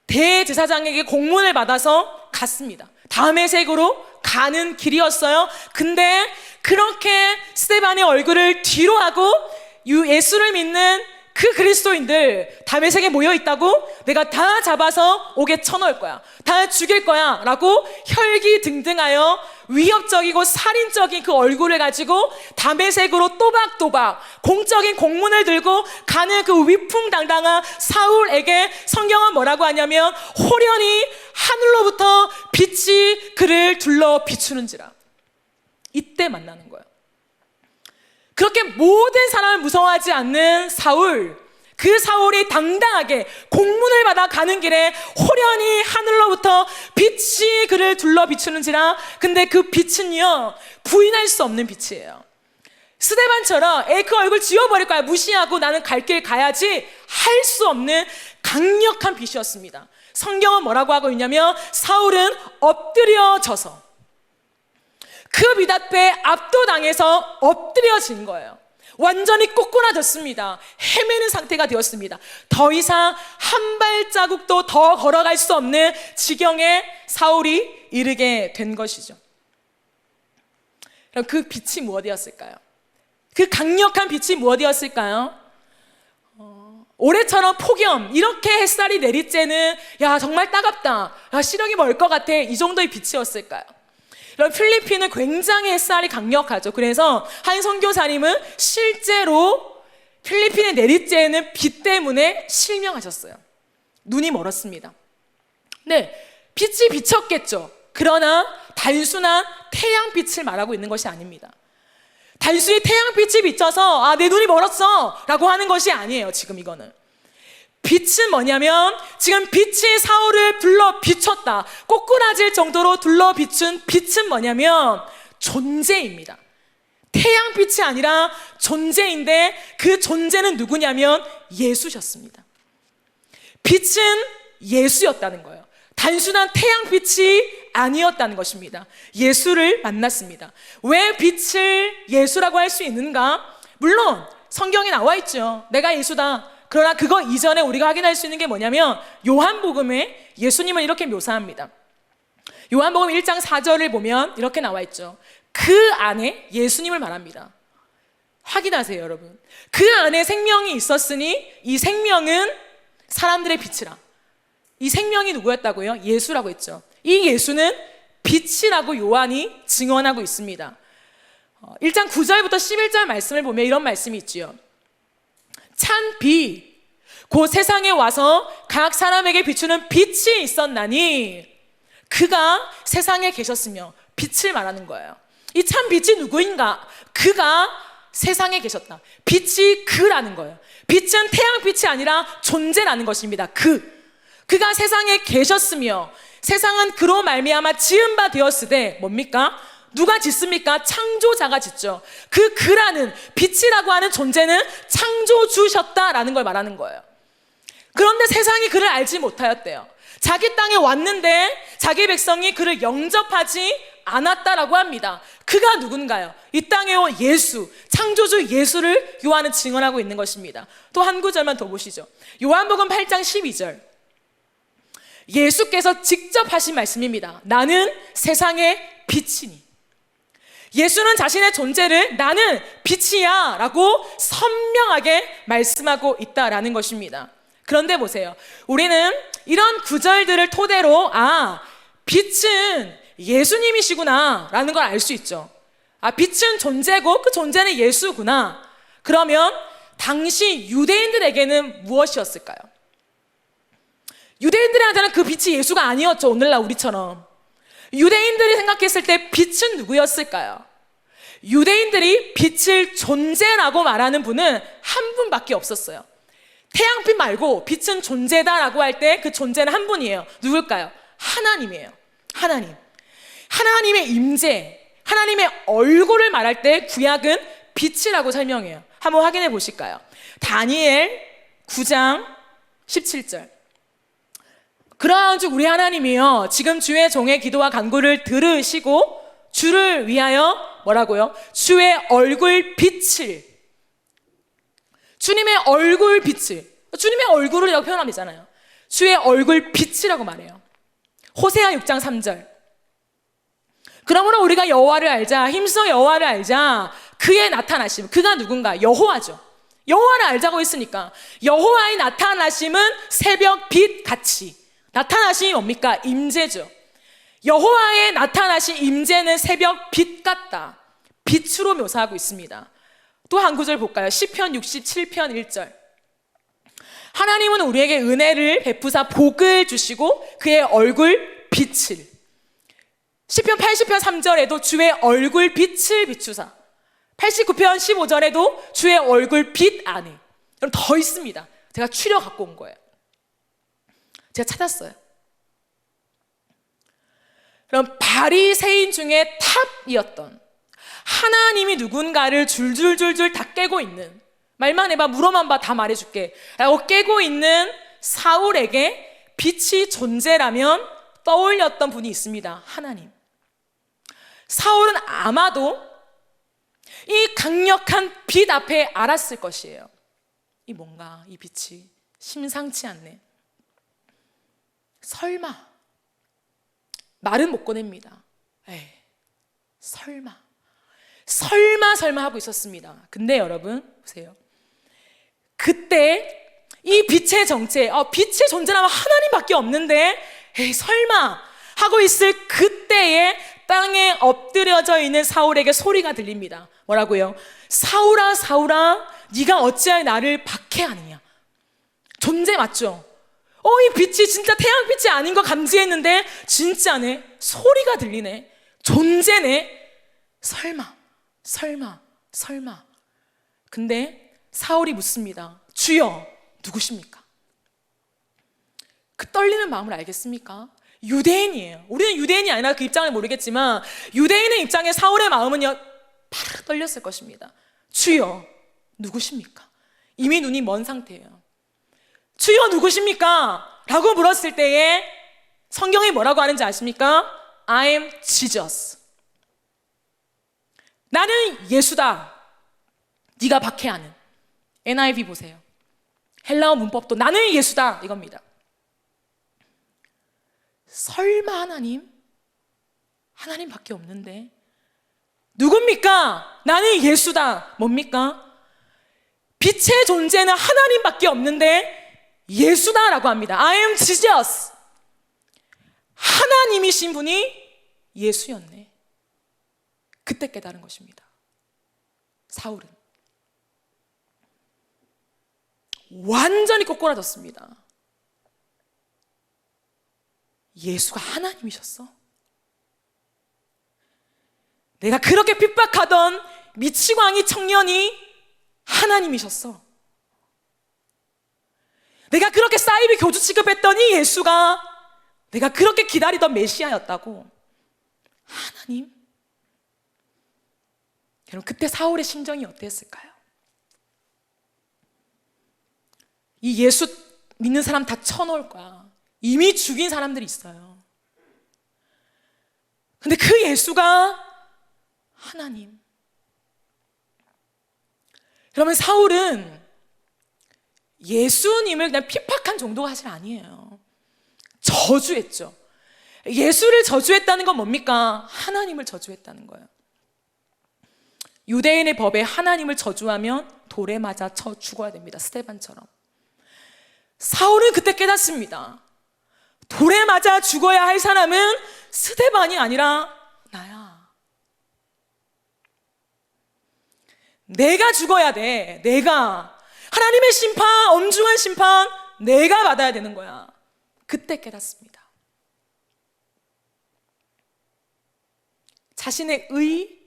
대제사장에게 공문을 받아서 갔습니다. 다메섹으로 가는 길이었어요. 근데 그렇게 스데반의 얼굴을 뒤로 하고 예수를 믿는 그 그리스도인들 다메섹에 모여있다고, 내가 다 잡아서 옥에 쳐넣을 거야, 다 죽일 거야 라고 혈기등등하여 위협적이고 살인적인 그 얼굴을 가지고 다메섹으로 또박또박 공적인 공문을 들고 가는 그 위풍당당한 사울에게 성경은 뭐라고 하냐면, 호련히 하늘로부터 빛이 그를 둘러 비추는지라. 이때 만나는 거예요. 그렇게 모든 사람을 무서워하지 않는 사울, 그 사울이 당당하게 공문을 받아 가는 길에 호련히 하늘로부터 빛이 그를 둘러 비추는지라. 근데 그 빛은요, 부인할 수 없는 빛이에요. 스데반처럼 그 얼굴 지워버릴 거야, 무시하고 나는 갈 길 가야지 할 수 없는 강력한 빛이었습니다. 성경은 뭐라고 하고 있냐면, 사울은 엎드려져서 그 빛 앞에 압도당해서 엎드려진 거예요. 완전히 꼬꾸라졌습니다. 헤매는 상태가 되었습니다. 더 이상 한 발자국도 더 걸어갈 수 없는 지경에 사울이 이르게 된 것이죠. 그럼 그 빛이 무엇이었을까요? 그 강력한 빛이 무엇이었을까요? 올해처럼 폭염, 이렇게 햇살이 내리쬐는, 야 정말 따갑다, 야 시력이 멀 것 같아, 이 정도의 빛이었을까요? 이런 필리핀은 굉장히 햇살이 강력하죠. 그래서 한 선교사님은 실제로 필리핀에 내리쬐는 비 때문에 실명하셨어요. 눈이 멀었습니다. 네, 빛이 비쳤겠죠. 그러나 단순한 태양빛을 말하고 있는 것이 아닙니다. 단순히 태양빛이 비쳐서 내 눈이 멀었어 라고 하는 것이 아니에요. 지금 이거는 빛은 뭐냐면 지금 빛이 사울을 불러 비췄다, 꼬꾸라질 정도로 둘러 비춘 빛은 뭐냐면 존재입니다. 태양빛이 아니라 존재인데 그 존재는 누구냐면 예수셨습니다. 빛은 예수였다는 거예요. 단순한 태양빛이 아니었다는 것입니다. 예수를 만났습니다. 왜 빛을 예수라고 할 수 있는가? 물론 성경에 나와 있죠. 내가 예수다. 그러나 그거 이전에 우리가 확인할 수 있는 게 뭐냐면 요한복음에 예수님을 이렇게 묘사합니다. 요한복음 1장 4절을 보면 이렇게 나와 있죠. 그 안에 예수님을 말합니다. 확인하세요, 여러분. 그 안에 생명이 있었으니 이 생명은 사람들의 빛이라. 이 생명이 누구였다고요? 예수라고 했죠. 이 예수는 빛이라고 요한이 증언하고 있습니다. 1장 9절부터 11절 말씀을 보면 이런 말씀이 있지요. 찬 비, 곧 세상에 와서 각 사람에게 비추는 빛이 있었나니 그가 세상에 계셨으며, 빛을 말하는 거예요. 이 참 빛이 누구인가? 그가 세상에 계셨다. 빛이 그라는 거예요. 빛은 태양빛이 아니라 존재라는 것입니다. 그가 세상에 계셨으며 세상은 그로 말미암아 지은 바 되었으되 뭡니까? 누가 짓습니까? 창조자가 짓죠. 그라는 빛이라고 하는 존재는 창조주셨다라는 걸 말하는 거예요. 그런데 세상이 그를 알지 못하였대요. 자기 땅에 왔는데 자기 백성이 그를 영접하지 않았다라고 합니다. 그가 누군가요? 이 땅에 온 예수, 창조주 예수를 요한은 증언하고 있는 것입니다. 또 한 구절만 더 보시죠. 요한복음 8장 12절. 예수께서 직접 하신 말씀입니다. 나는 세상의 빛이니. 예수는 자신의 존재를 나는 빛이야 라고 선명하게 말씀하고 있다라는 것입니다. 그런데 보세요. 우리는 이런 구절들을 토대로 빛은 예수님이시구나 라는 걸 알 수 있죠. 빛은 존재고 그 존재는 예수구나. 그러면 당시 유대인들에게는 무엇이었을까요? 유대인들한테는 그 빛이 예수가 아니었죠. 오늘날 우리처럼. 유대인들이 생각했을 때 빛은 누구였을까요? 유대인들이 빛을 존재라고 말하는 분은 한 분밖에 없었어요. 태양빛 말고 빛은 존재다라고 할 때 그 존재는 한 분이에요. 누굴까요? 하나님이에요. 하나님의 임재, 하나님의 얼굴을 말할 때 구약은 빛이라고 설명해요. 한번 확인해 보실까요? 다니엘 9장 17절. 그러한즉 우리 하나님이여 지금 주의 종의 기도와 간구를 들으시고 주를 위하여 뭐라고요? 주의 얼굴 빛을, 주님의 얼굴 빛을, 주님의 얼굴을 이라고 표현하면 되잖아요. 주의 얼굴 빛이라고 말해요. 호세아 6장 3절. 그러므로 우리가 여호와를 알자, 힘써 여호와를 알자. 그의 나타나심, 그가 누군가? 여호와죠. 여호와를 알자고 했으니까 여호와의 나타나심은 새벽 빛 같이. 나타나심이 뭡니까? 임재죠. 여호와의 나타나신 임재는 새벽 빛 같다. 빛으로 묘사하고 있습니다. 또 한 구절 볼까요? 시편 67편 1절. 하나님은 우리에게 은혜를 베푸사 복을 주시고 그의 얼굴 빛을. 시편 80편 3절에도 주의 얼굴 빛을 비추사. 89편 15절에도 주의 얼굴 빛 안에. 그럼 더 있습니다. 제가 추려 갖고 온 거예요. 제가 찾았어요. 그럼 바리새인 중에 탑이었던, 하나님이 누군가를 줄줄줄줄 다 깨고 있는, 말만 해봐, 물어만 봐, 다 말해줄게 라고 깨고 있는 사울에게 빛이 존재라면 떠올렸던 분이 있습니다. 하나님. 사울은 아마도 이 강력한 빛 앞에 알았을 것이에요. 이 뭔가, 이 빛이 심상치 않네. 설마, 말은 못 꺼냅니다. 설마 하고 있었습니다. 근데 여러분 보세요. 그때 이 빛의 정체, 빛의 존재라면 하나님밖에 없는데 설마 하고 있을 그때에 땅에 엎드려져 있는 사울에게 소리가 들립니다. 뭐라고요? 사울아 사울아 네가 어찌하여 나를 박해하느냐. 존재 맞죠? 이 빛이 진짜 태양빛이 아닌 거 감지했는데 진짜네. 소리가 들리네. 존재네. 설마 근데 사울이 묻습니다. 주여 누구십니까? 그 떨리는 마음을 알겠습니까? 유대인이에요. 우리는 유대인이 아니라 그 입장을 모르겠지만 유대인의 입장에 사울의 마음은요 파르르 떨렸을 것입니다. 주여 누구십니까? 이미 눈이 먼 상태예요. 주여 누구십니까? 라고 물었을 때에 성경이 뭐라고 하는지 아십니까? I am Jesus. 나는 예수다. 네가 박해하는. NIV 보세요. 헬라어 문법도 나는 예수다 이겁니다. 설마 하나님밖에 없는데 누굽니까? 나는 예수다. 뭡니까? 빛의 존재는 하나님밖에 없는데 예수다라고 합니다. I am Jesus. 하나님이신 분이 예수였네. 그때 깨달은 것입니다. 사울은 완전히 꼬꾸라졌습니다. 예수가 하나님이셨어? 내가 그렇게 핍박하던 미치광이 청년이 하나님이셨어? 내가 그렇게 사이비 교주 취급했더니 예수가 내가 그렇게 기다리던 메시아였다고? 하나님? 여러분 그때 사울의 심정이 어땠을까요? 이 예수 믿는 사람 다 쳐놓을 거야. 이미 죽인 사람들이 있어요. 근데 그 예수가 하나님. 그러면 사울은 예수님을 그냥 핍박한 정도가 사실 아니에요. 저주했죠. 예수를 저주했다는 건 뭡니까? 하나님을 저주했다는 거예요. 유대인의 법에 하나님을 저주하면 돌에 맞아 쳐 죽어야 됩니다. 스데반처럼. 사울은 그때 깨닫습니다. 돌에 맞아 죽어야 할 사람은 스데반이 아니라 나야. 내가 죽어야 돼. 내가. 하나님의 심판, 엄중한 심판 내가 받아야 되는 거야. 그때 깨닫습니다. 자신의 의,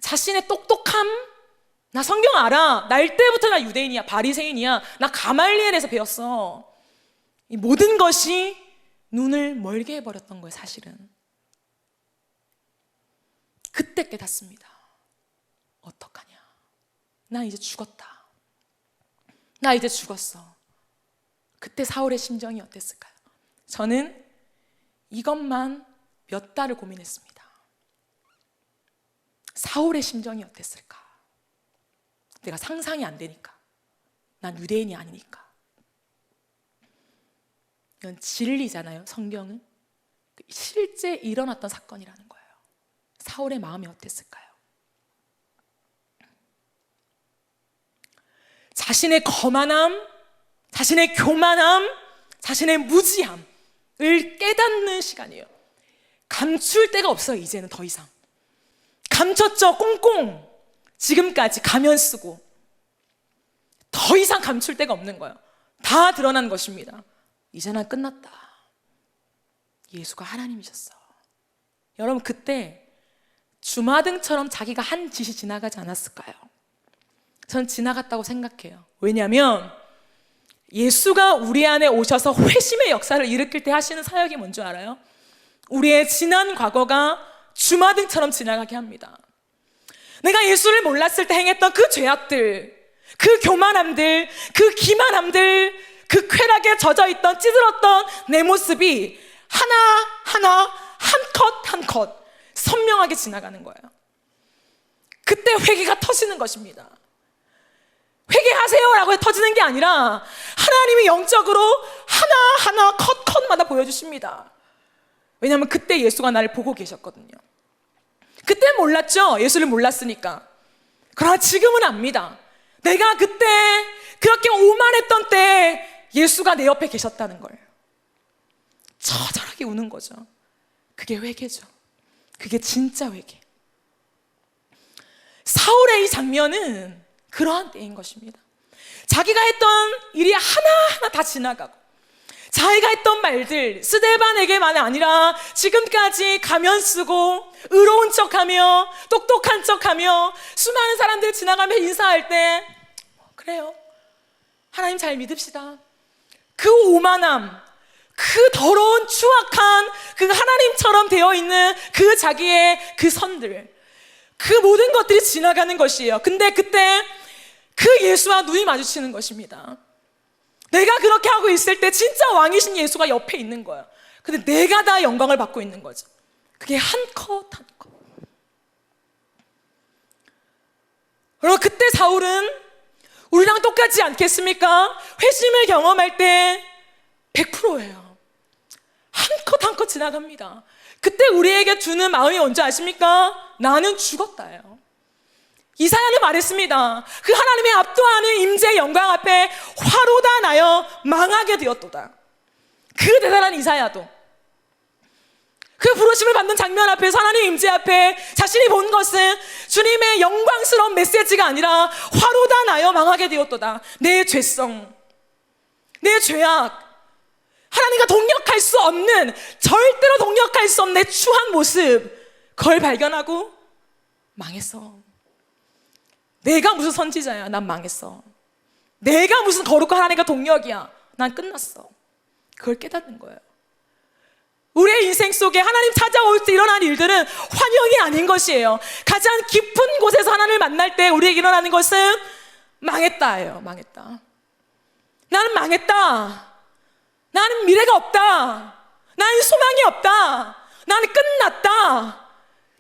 자신의 똑똑함, 나 성경 알아. 날 때부터 나 유대인이야, 바리새인이야. 나 가말리엘에서 배웠어. 이 모든 것이 눈을 멀게 해버렸던 거예요, 사실은. 그때 깨닫습니다. 어떡하냐. 나 이제 죽었다. 나 이제 죽었어. 그때 사울의 심정이 어땠을까요? 저는 이것만 몇 달을 고민했습니다. 사울의 심정이 어땠을까? 내가 상상이 안 되니까. 난 유대인이 아니니까. 이건 진리잖아요, 성경은. 실제 일어났던 사건이라는 거예요. 사울의 마음이 어땠을까요? 자신의 거만함, 자신의 교만함, 자신의 무지함을 깨닫는 시간이에요. 감출 데가 없어요, 이제는 더 이상. 감췄죠, 꽁꽁. 지금까지 가면 쓰고. 더 이상 감출 데가 없는 거예요. 다 드러난 것입니다. 이제는 끝났다. 예수가 하나님이셨어. 여러분 그때 주마등처럼 자기가 한 짓이 지나가지 않았을까요? 전 지나갔다고 생각해요. 왜냐하면 예수가 우리 안에 오셔서 회심의 역사를 일으킬 때 하시는 사역이 뭔지 알아요? 우리의 지난 과거가 주마등처럼 지나가게 합니다. 내가 예수를 몰랐을 때 행했던 그 죄악들, 그 교만함들, 그 기만함들, 그 쾌락에 젖어있던 찌들었던 내 모습이 하나하나 한 컷 한 컷 선명하게 지나가는 거예요. 그때 회개가 터지는 것입니다. 회개하세요 라고 터지는 게 아니라 하나님이 영적으로 하나하나 컷컷마다 보여주십니다. 왜냐하면 그때 예수가 나를 보고 계셨거든요. 그때 몰랐죠. 예수를 몰랐으니까. 그러나 지금은 압니다. 내가 그때 그렇게 오만했던 때 예수가 내 옆에 계셨다는 걸. 처절하게 우는 거죠. 그게 회개죠. 그게 진짜 회개. 사울의 이 장면은 그러한 때인 것입니다. 자기가 했던 일이 하나하나 다 지나가고, 자기가 했던 말들, 스데반에게만 아니라 지금까지 가면 쓰고 의로운 척하며 똑똑한 척하며 수많은 사람들 지나가며 인사할 때 그래요, 하나님 잘 믿읍시다. 그 오만함, 그 더러운 추악한 그 하나님처럼 되어 있는 그 자기의 그 선들, 그 모든 것들이 지나가는 것이에요. 근데 그때 그 예수와 눈이 마주치는 것입니다. 내가 그렇게 하고 있을 때 진짜 왕이신 예수가 옆에 있는 거예요. 근데 내가 다 영광을 받고 있는 거죠. 그게 한 컷 한 컷. 그럼 그때 사울은 우리랑 똑같지 않겠습니까? 회심을 경험할 때 100%예요. 한 컷 한 컷 지나갑니다. 그때 우리에게 주는 마음이 뭔지 아십니까? 나는 죽었다예요. 이사야는 말했습니다. 그 하나님의 압도하는 임재의 영광 앞에 화로다 나여 망하게 되었도다. 그 대단한 이사야도 그 부르심을 받는 장면 앞에서, 하나님 임재 앞에 자신이 본 것은 주님의 영광스러운 메시지가 아니라 화로다 나여 망하게 되었도다. 내 죄성, 내 죄악, 하나님과 동력할 수 없는, 절대로 동력할 수 없는 내 추한 모습, 그걸 발견하고 망했어. 내가 무슨 선지자야, 난 망했어. 내가 무슨 거룩한 하나님과 동력이야, 난 끝났어. 그걸 깨닫는 거예요. 우리의 인생 속에 하나님 찾아올 때 일어나는 일들은 환영이 아닌 것이에요. 가장 깊은 곳에서 하나님을 만날 때 우리에게 일어나는 것은 망했다예요. 망했다. 나는 망했다. 나는 미래가 없다. 나는 소망이 없다. 나는 끝났다.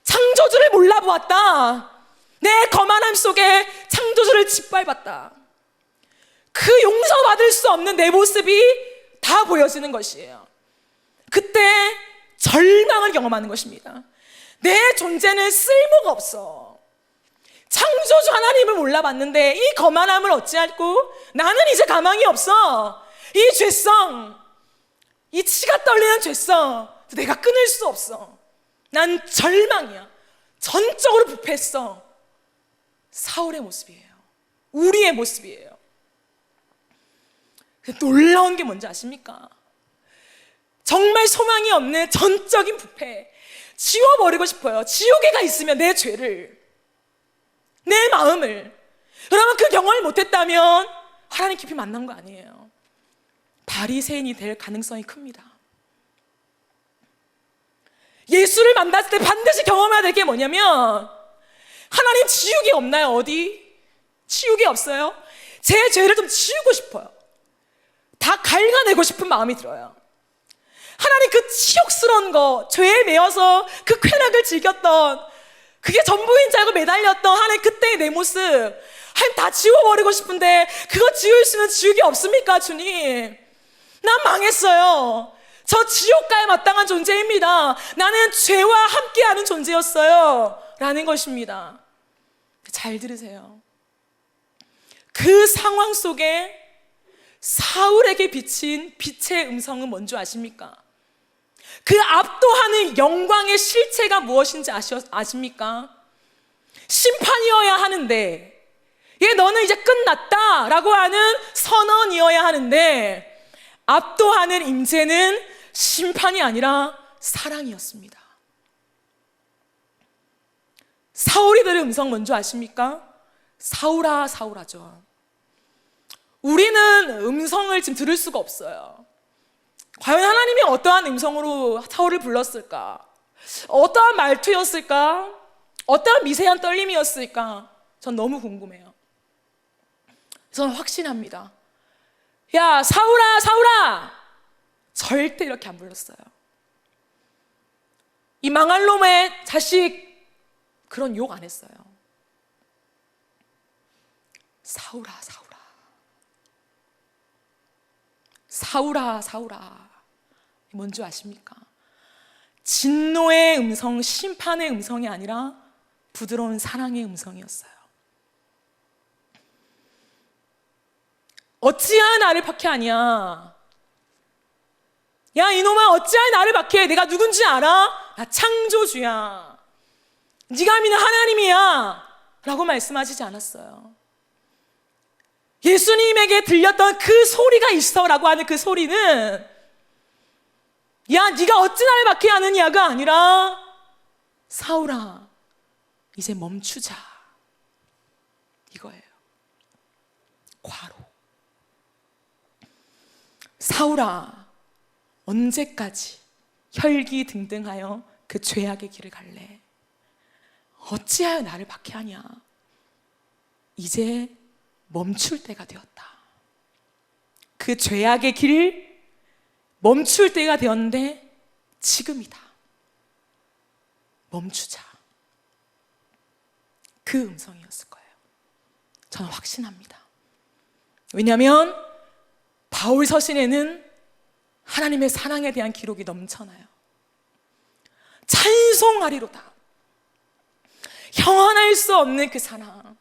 창조주를 몰라보았다. 내 거만함 속에 창조주를 짓밟았다. 그 용서받을 수 없는 내 모습이 다 보여지는 것이에요. 그때 절망을 경험하는 것입니다. 내 존재는 쓸모가 없어. 창조주 하나님을 몰라봤는데 이 거만함을 어찌할꼬? 나는 이제 가망이 없어. 이 죄성, 이 치가 떨리는 죄성, 내가 끊을 수 없어. 난 절망이야. 전적으로 부패했어. 사울의 모습이에요. 우리의 모습이에요. 놀라운 게 뭔지 아십니까? 정말 소망이 없는 전적인 부패, 지워버리고 싶어요. 지옥에가 있으면 내 죄를, 내 마음을. 여러분, 그 경험을 못했다면 하나님 깊이 만난 거 아니에요. 바리새인이 될 가능성이 큽니다. 예수를 만났을 때 반드시 경험해야 될 게 뭐냐면, 하나님 지옥이 없나요? 어디? 지옥이 없어요? 제 죄를 좀 지우고 싶어요. 다 갉아내고 싶은 마음이 들어요. 하나님, 그 치욕스러운 거, 죄에 매여서 그 쾌락을 즐겼던, 그게 전부인 줄 알고 매달렸던 하나님 그때의 내 모습, 하나님 다 지워버리고 싶은데 그거 지울 수 있는 지옥이 없습니까, 주님? 난 망했어요. 저 지옥가에 마땅한 존재입니다. 나는 죄와 함께하는 존재였어요 라는 것입니다. 잘 들으세요. 그 상황 속에 사울에게 비친 빛의 음성은 뭔지 아십니까? 그 압도하는 영광의 실체가 무엇인지 아십니까? 심판이어야 하는데, 너는 이제 끝났다 라고 하는 선언이어야 하는데, 압도하는 임재는 심판이 아니라 사랑이었습니다. 사울이 들은 음성 뭔지 아십니까? 사울아, 사울아죠. 우리는 음성을 지금 들을 수가 없어요. 과연 하나님이 어떠한 음성으로 사울을 불렀을까? 어떠한 말투였을까? 어떠한 미세한 떨림이었을까? 전 너무 궁금해요. 저는 확신합니다. 야, 사울아, 사울아! 절대 이렇게 안 불렀어요. 이 망할 놈의 자식, 그런 욕 안 했어요. 사울아, 사울아. 사울아, 사울아. 뭔지 아십니까? 진노의 음성, 심판의 음성이 아니라 부드러운 사랑의 음성이었어요. 어찌하여 나를 박해하냐? 야, 이놈아, 어찌하여 나를 박해해? 내가 누군지 알아? 나 창조주야, 네가 믿는 하나님이야 라고 말씀하시지 않았어요. 예수님에게 들렸던 그 소리가 있어라고 하는 그 소리는 야 네가 어찌 나를 박해하느냐가 아니라 사울아 이제 멈추자 이거예요. 과로. 사울아 언제까지 혈기등등하여 그 죄악의 길을 갈래? 어찌하여 나를 박해하냐? 이제 멈출 때가 되었다. 그 죄악의 길을 멈출 때가 되었는데 지금이다. 멈추자. 그 음성이었을 거예요. 저는 확신합니다. 왜냐하면 바울 서신에는 하나님의 사랑에 대한 기록이 넘쳐나요. 찬송하리로다. 형언할 수 없는 그 사랑,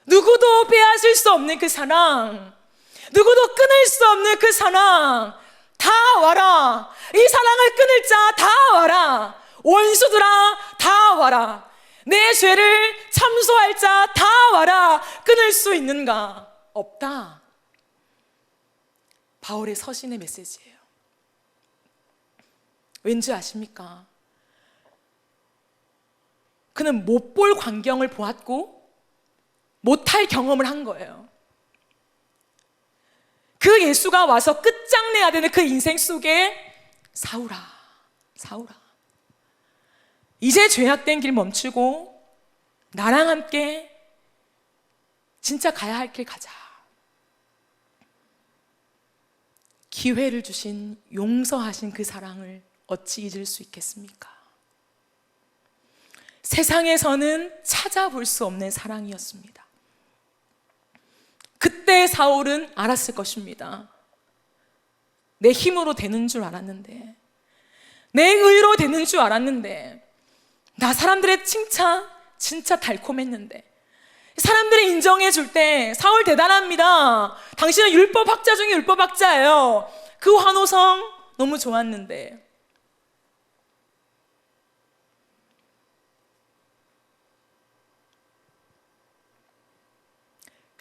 누구도 빼앗을 수 없는 그 사랑, 누구도 끊을 수 없는 그 사랑, 다 와라. 이 사랑을 끊을 자 다 와라. 원수들아 다 와라. 내 죄를 참소할 자 다 와라. 끊을 수 있는가? 없다. 바울의 서신의 메시지예요. 왠지 아십니까? 그는 못 볼 광경을 보았고 못할 경험을 한 거예요. 그 예수가 와서 끝장내야 되는 그 인생 속에 사울아, 사울아, 이제 죄악된 길 멈추고 나랑 함께 진짜 가야 할 길 가자. 기회를 주신, 용서하신 그 사랑을 어찌 잊을 수 있겠습니까? 세상에서는 찾아볼 수 없는 사랑이었습니다. 그때 사울은 알았을 것입니다. 내 힘으로 되는 줄 알았는데, 내 의로 되는 줄 알았는데, 나 사람들의 칭찬 진짜 달콤했는데, 사람들이 인정해 줄 때 사울 대단합니다. 당신은 율법학자 중에 율법학자예요. 그 환호성 너무 좋았는데,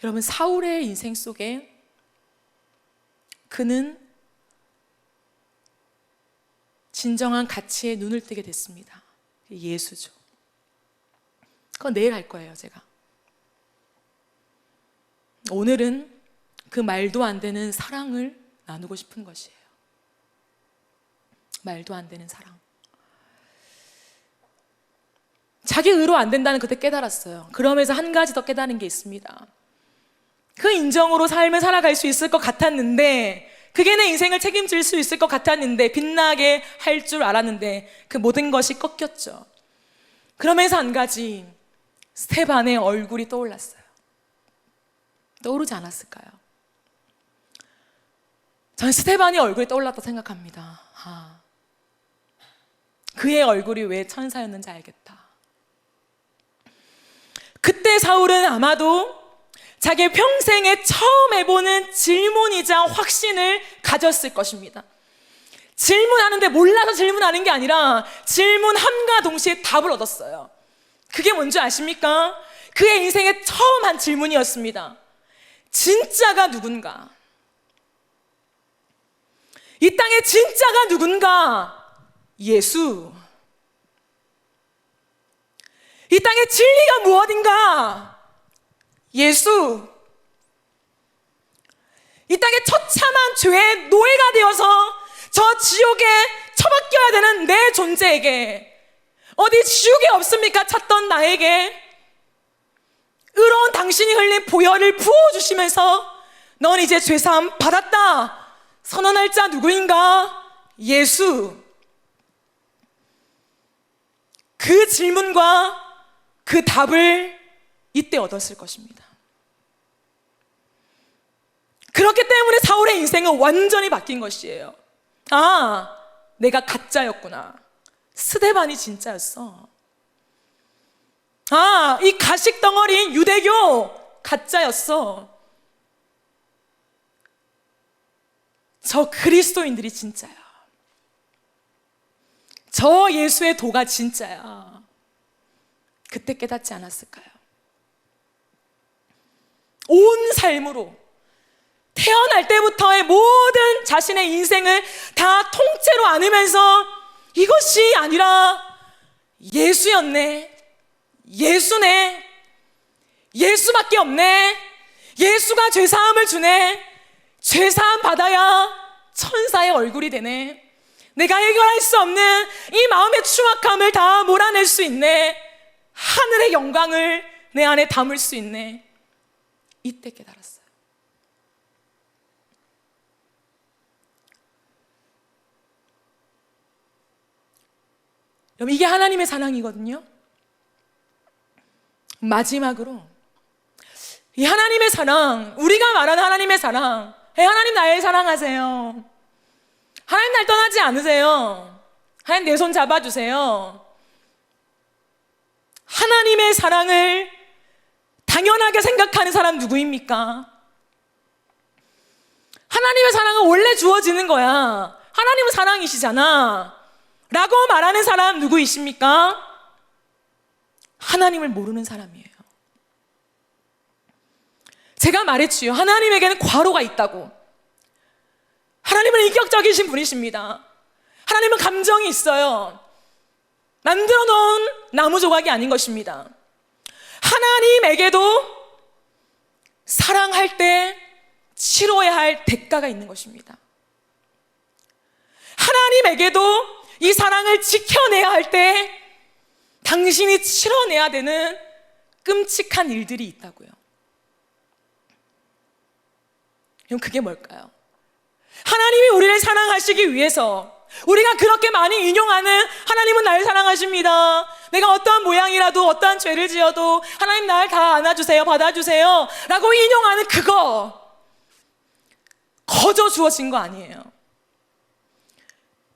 여러분, 사울의 인생 속에 그는 진정한 가치에 눈을 뜨게 됐습니다. 예수죠. 그건 내일 할 거예요, 제가. 오늘은 그 말도 안 되는 사랑을 나누고 싶은 것이에요. 말도 안 되는 사랑. 자기 의로 안 된다는 그때 깨달았어요. 그러면서 한 가지 더 깨달은 게 있습니다. 그 인정으로 삶을 살아갈 수 있을 것 같았는데, 그게 내 인생을 책임질 수 있을 것 같았는데, 빛나게 할 줄 알았는데 그 모든 것이 꺾였죠. 그러면서 한 가지, 스데반의 얼굴이 떠올랐어요. 떠오르지 않았을까요? 저는 스데반의 얼굴이 떠올랐다고 생각합니다. 그의 얼굴이 왜 천사였는지 알겠다. 그때 사울은 아마도 자기 평생에 처음 해보는 질문이자 확신을 가졌을 것입니다. 질문하는데 몰라서 질문하는 게 아니라 질문함과 동시에 답을 얻었어요. 그게 뭔지 아십니까? 그의 인생에 처음 한 질문이었습니다. 진짜가 누군가? 이 땅의 진짜가 누군가? 예수. 이 땅의 진리가 무엇인가? 예수. 이 땅의 처참한 죄의 노예가 되어서 저 지옥에 처박혀야 되는 내 존재에게, 어디 지옥이 없습니까? 찾던 나에게 의로운 당신이 흘린 보혈을 부어주시면서 넌 이제 죄사함 받았다 선언할 자 누구인가? 예수. 그 질문과 그 답을 이때 얻었을 것입니다. 그렇기 때문에 사울의 인생은 완전히 바뀐 것이에요. 내가 가짜였구나. 스데반이 진짜였어. 이 가식 덩어리인 유대교 가짜였어. 저 그리스도인들이 진짜야. 저 저 예수의 도가 진짜야. 그때 깨닫지 않았을까요? 온 삶으로 태어날 때부터의 모든 자신의 인생을 다 통째로 안으면서 이것이 아니라 예수였네, 예수네, 예수밖에 없네, 예수가 죄사함을 주네, 죄사함 받아야 천사의 얼굴이 되네, 내가 해결할 수 없는 이 마음의 추악함을 다 몰아낼 수 있네, 하늘의 영광을 내 안에 담을 수 있네. 이때 깨달았어요. 여러분, 이게 하나님의 사랑이거든요. 마지막으로 이 하나님의 사랑, 우리가 말하는 하나님의 사랑, 하나님 날 사랑하세요, 하나님 날 떠나지 않으세요, 하나님 내 손 잡아주세요, 하나님의 사랑을 당연하게 생각하는 사람 누구입니까? 하나님의 사랑은 원래 주어지는 거야, 하나님은 사랑이시잖아 라고 말하는 사람 누구이십니까? 하나님을 모르는 사람이에요. 제가 말했지요, 하나님에게는 과로가 있다고. 하나님은 인격적이신 분이십니다. 하나님은 감정이 있어요. 만들어 놓은 나무 조각이 아닌 것입니다. 하나님에게도 사랑할 때 치러야 할 대가가 있는 것입니다. 하나님에게도 이 사랑을 지켜내야 할 때 당신이 치러내야 되는 끔찍한 일들이 있다고요. 그럼 그게 뭘까요? 하나님이 우리를 사랑하시기 위해서 우리가 그렇게 많이 인용하는 하나님은 날 사랑하십니다, 내가 어떠한 모양이라도 어떠한 죄를 지어도 하나님 날 다 안아주세요, 받아주세요 라고 인용하는 그거 거저 주어진 거 아니에요.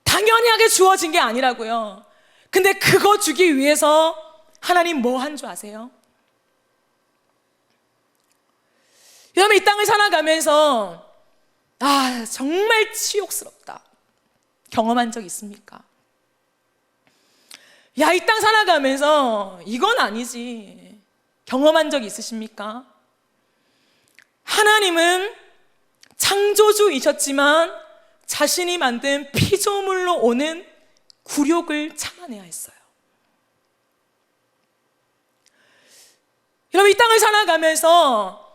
당연하게 주어진 게 아니라고요. 근데 그거 주기 위해서 하나님 뭐 한 줄 아세요? 여러분, 이 땅을 살아가면서 정말 치욕스럽다 경험한 적 있습니까? 야, 이 땅 살아가면서 이건 아니지 경험한 적 있으십니까? 하나님은 창조주이셨지만 자신이 만든 피조물로 오는 굴욕을 참아내야 했어요. 여러분, 이 땅을 살아가면서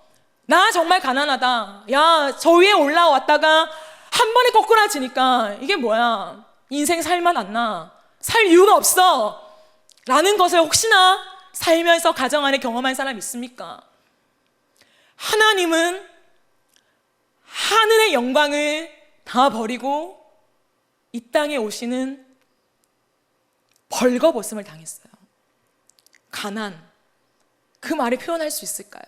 나 정말 가난하다, 야, 저 위에 올라왔다가 한 번에 거꾸라지니까 이게 뭐야, 인생 살만 안 나, 살 이유가 없어 라는 것을 혹시나 살면서 가정 안에 경험한 사람 있습니까? 하나님은 하늘의 영광을 다 버리고 이 땅에 오시는 벌거벗음을 당했어요. 가난, 그 말에 표현할 수 있을까요?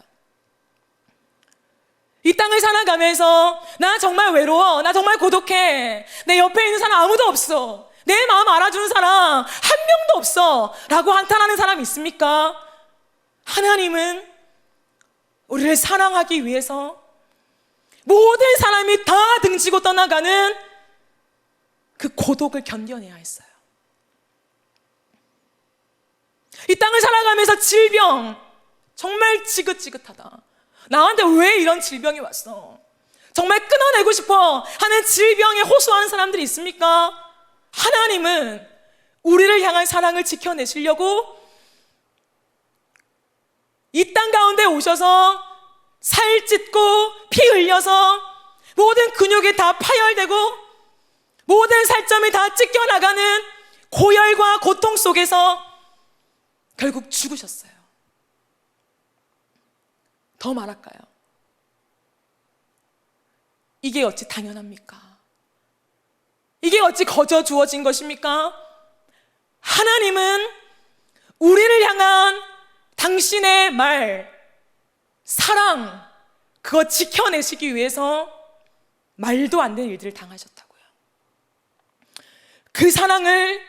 이 땅을 살아가면서 나 정말 외로워, 나 정말 고독해, 내 옆에 있는 사람 아무도 없어, 내 마음 알아주는 사람 한 명도 없어 라고 한탄하는 사람 있습니까? 하나님은 우리를 사랑하기 위해서 모든 사람이 다 등지고 떠나가는 그 고독을 견뎌내야 했어요. 이 땅을 살아가면서 질병, 정말 지긋지긋하다, 나한테 왜 이런 질병이 왔어, 정말 끊어내고 싶어 하는 질병에 호소하는 사람들이 있습니까? 하나님은 우리를 향한 사랑을 지켜내시려고 이 땅 가운데 오셔서 살 찢고 피 흘려서 모든 근육이 다 파열되고 모든 살점이 다 찢겨나가는 고열과 고통 속에서 결국 죽으셨어요. 더 말할까요? 이게 어찌 당연합니까? 이게 어찌 거저 주어진 것입니까? 하나님은 우리를 향한 당신의 말, 사랑, 그거 지켜내시기 위해서 말도 안 되는 일들을 당하셨다고요. 그 사랑을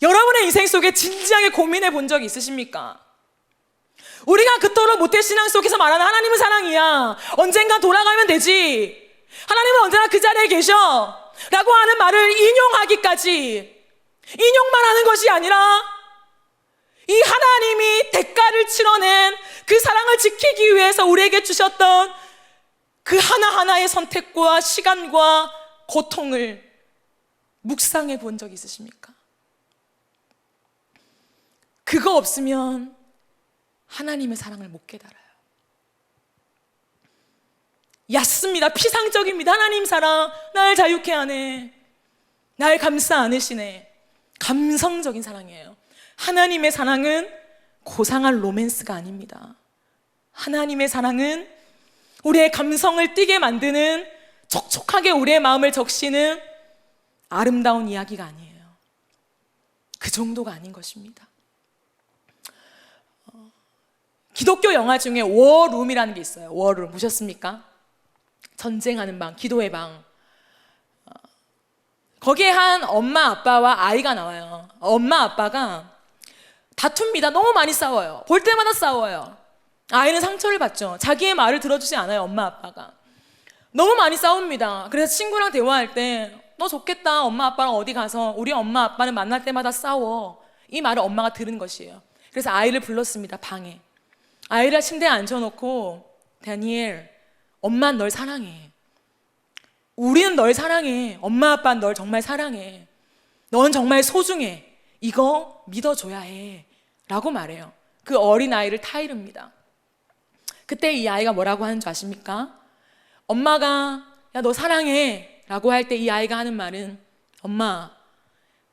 여러분의 인생 속에 진지하게 고민해 본 적이 있으십니까? 우리가 그토록 모태신앙 속에서 말하는 하나님은 사랑이야, 언젠가 돌아가면 되지, 하나님은 언제나 그 자리에 계셔 라고 하는 말을 인용하기까지 인용만 하는 것이 아니라 이 하나님이 대가를 치러낸 그 사랑을 지키기 위해서 우리에게 주셨던 그 하나하나의 선택과 시간과 고통을 묵상해 본 적 있으십니까? 그거 없으면 하나님의 사랑을 못 깨달아요. 얕습니다. 피상적입니다. 하나님 사랑 날 자유케 하네, 날 감싸 안으시네. 감성적인 사랑이에요. 하나님의 사랑은 고상한 로맨스가 아닙니다. 하나님의 사랑은 우리의 감성을 뛰게 만드는, 촉촉하게 우리의 마음을 적시는 아름다운 이야기가 아니에요. 그 정도가 아닌 것입니다. 기독교 영화 중에 워룸이라는 게 있어요. 워룸 보셨습니까? 전쟁하는 방, 기도의 방. 거기에 한 엄마 아빠와 아이가 나와요. 엄마 아빠가 다툽니다. 너무 많이 싸워요. 볼 때마다 싸워요. 아이는 상처를 받죠. 자기의 말을 들어주지 않아요. 엄마 아빠가 너무 많이 싸웁니다. 그래서 친구랑 대화할 때 너 좋겠다, 엄마 아빠랑 어디 가서 우리 엄마 아빠는 만날 때마다 싸워, 이 말을 엄마가 들은 것이에요. 그래서 아이를 불렀습니다. 방에 아이를 침대에 앉혀놓고, 다니엘, 엄마는 널 사랑해. 우리는 널 사랑해. 엄마 아빠는 널 정말 사랑해. 넌 정말 소중해. 이거 믿어줘야 해 라고 말해요. 그 어린아이를 타이릅니다. 그때 이 아이가 뭐라고 하는 줄 아십니까? 엄마가 야 너 사랑해 라고 할 때 이 아이가 하는 말은, 엄마,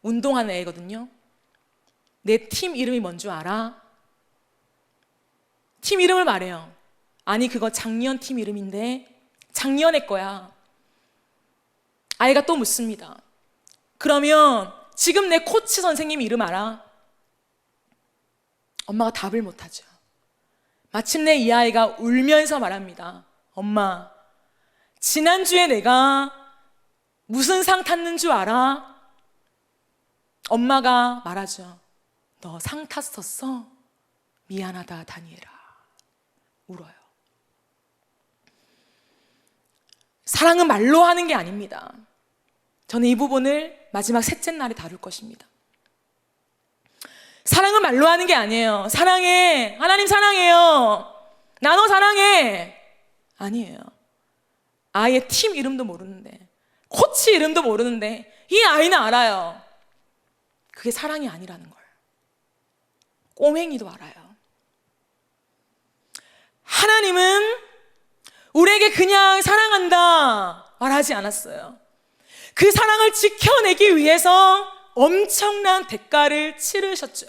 운동하는 애거든요. 내 팀 이름이 뭔 줄 알아? 팀 이름을 말해요. 아니 그거 작년 팀 이름인데 작년에 거야. 아이가 또 묻습니다. 그러면 지금 내 코치 선생님 이름 알아? 엄마가 답을 못하죠. 마침내 이 아이가 울면서 말합니다. 엄마, 지난주에 내가 무슨 상 탔는 줄 알아? 엄마가 말하죠. 너 상 탔었어? 미안하다 다니엘아. 울어요. 사랑은 말로 하는 게 아닙니다. 저는 이 부분을 마지막 셋째 날에 다룰 것입니다. 사랑은 말로 하는 게 아니에요. 사랑해, 하나님 사랑해요, 나 너 사랑해, 아니에요. 아이의 팀 이름도 모르는데, 코치 이름도 모르는데 이 아이는 알아요. 그게 사랑이 아니라는 걸. 꼬맹이도 알아요. 하나님은 우리에게 그냥 사랑한다 말하지 않았어요. 그 사랑을 지켜내기 위해서 엄청난 대가를 치르셨죠.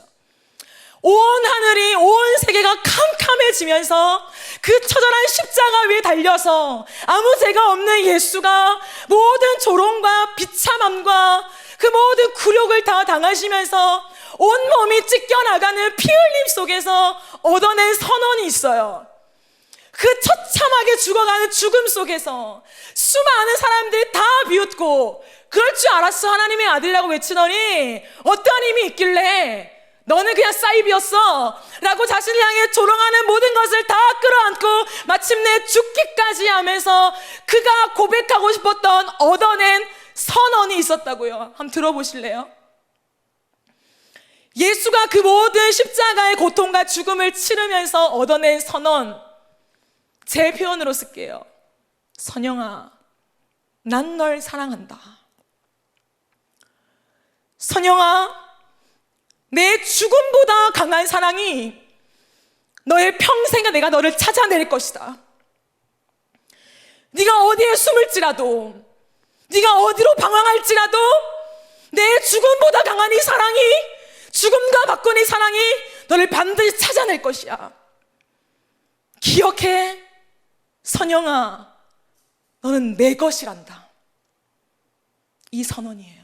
온 하늘이, 온 세계가 캄캄해지면서 그 처절한 십자가 위에 달려서 아무 죄가 없는 예수가 모든 조롱과 비참함과 그 모든 굴욕을 다 당하시면서 온몸이 찢겨나가는 피 흘림 속에서 얻어낸 선언이 있어요. 그 처참하게 죽어가는 죽음 속에서 수많은 사람들이 다 비웃고, 그럴 줄 알았어 하나님의 아들이라고 외치더니 어떠한 힘이 있길래 너는 그냥 사이비였어 라고 자신을 향해 조롱하는 모든 것을 다 끌어안고 마침내 죽기까지 하면서 그가 고백하고 싶었던 얻어낸 선언이 있었다고요. 한번 들어보실래요? 예수가 그 모든 십자가의 고통과 죽음을 치르면서 얻어낸 선언, 제 표현으로 쓸게요. 선영아, 난 널 사랑한다. 선영아, 내 죽음보다 강한 사랑이 너의 평생에 내가 너를 찾아낼 것이다. 네가 어디에 숨을지라도, 네가 어디로 방황할지라도 내 죽음보다 강한 이 사랑이, 죽음과 바꾼 이 사랑이 너를 반드시 찾아낼 것이야. 기억해, 선영아, 너는 내 것이란다. 이 선언이에요.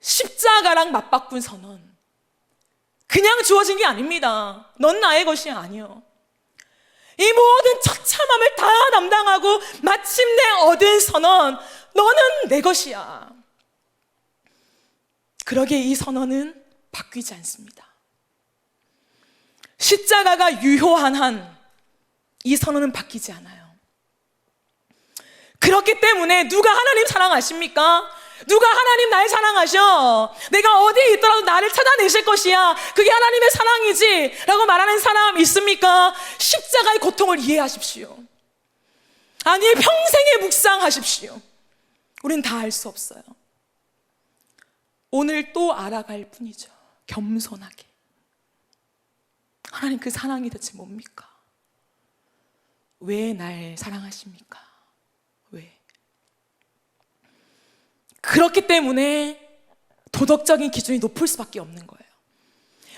십자가랑 맞바꾼 선언. 그냥 주어진 게 아닙니다. 넌 나의 것이 아니요. 이 모든 처참함을 다 담당하고 마침내 얻은 선언, 너는 내 것이야. 그러기에 이 선언은 바뀌지 않습니다. 십자가가 유효한 한 이 선언은 바뀌지 않아요. 그렇기 때문에 누가 하나님 사랑하십니까? 누가 하나님 날 사랑하셔? 내가 어디에 있더라도 나를 찾아내실 것이야. 그게 하나님의 사랑이지 라고 말하는 사람 있습니까? 십자가의 고통을 이해하십시오. 아니, 평생에 묵상하십시오. 우린 다 알 수 없어요. 오늘 또 알아갈 뿐이죠. 겸손하게. 하나님, 그 사랑이 대체 뭡니까? 왜 날 사랑하십니까? 왜? 그렇기 때문에 도덕적인 기준이 높을 수밖에 없는 거예요.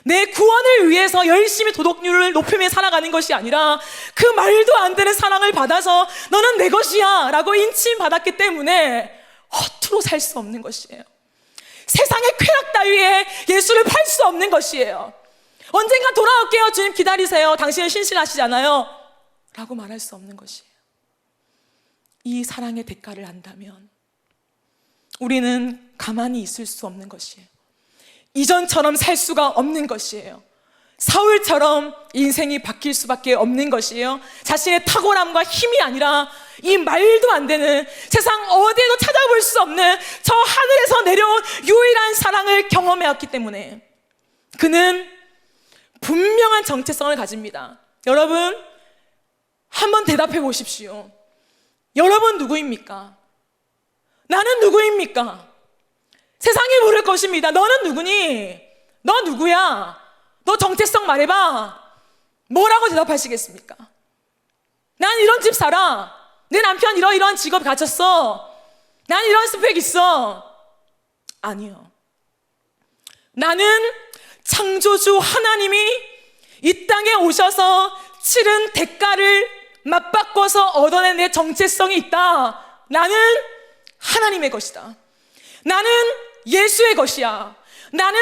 내 구원을 위해서 열심히 도덕률을 높이며 살아가는 것이 아니라 그 말도 안 되는 사랑을 받아서 너는 내 것이야 라고 인침받았기 때문에 허투루 살 수 없는 것이에요. 세상의 쾌락 따위에 예수를 팔 수 없는 것이에요. 언젠가 돌아올게요. 주님 기다리세요. 당신은 신실하시잖아요 라고 말할 수 없는 것이에요. 이 사랑의 대가를 안다면 우리는 가만히 있을 수 없는 것이에요. 이전처럼 살 수가 없는 것이에요. 사울처럼 인생이 바뀔 수밖에 없는 것이에요. 자신의 탁월함과 힘이 아니라 이 말도 안 되는, 세상 어디에도 찾아볼 수 없는 저 하늘에서 내려온 유일한 사랑을 경험해왔기 때문에 그는 분명한 정체성을 가집니다. 여러분, 한번 대답해 보십시오. 여러분 누구입니까? 나는 누구입니까? 세상이 물을 것입니다. 너는 누구니? 너 누구야? 너 정체성 말해봐. 뭐라고 대답하시겠습니까? 난 이런 집 살아. 내 남편 이러이러한 직업 가졌어. 난 이런 스펙 있어. 아니요. 나는 창조주 하나님이 이 땅에 오셔서 치른 대가를 맞바꿔서 얻어낸 내 정체성이 있다. 나는 하나님의 것이다. 나는 예수의 것이야. 나는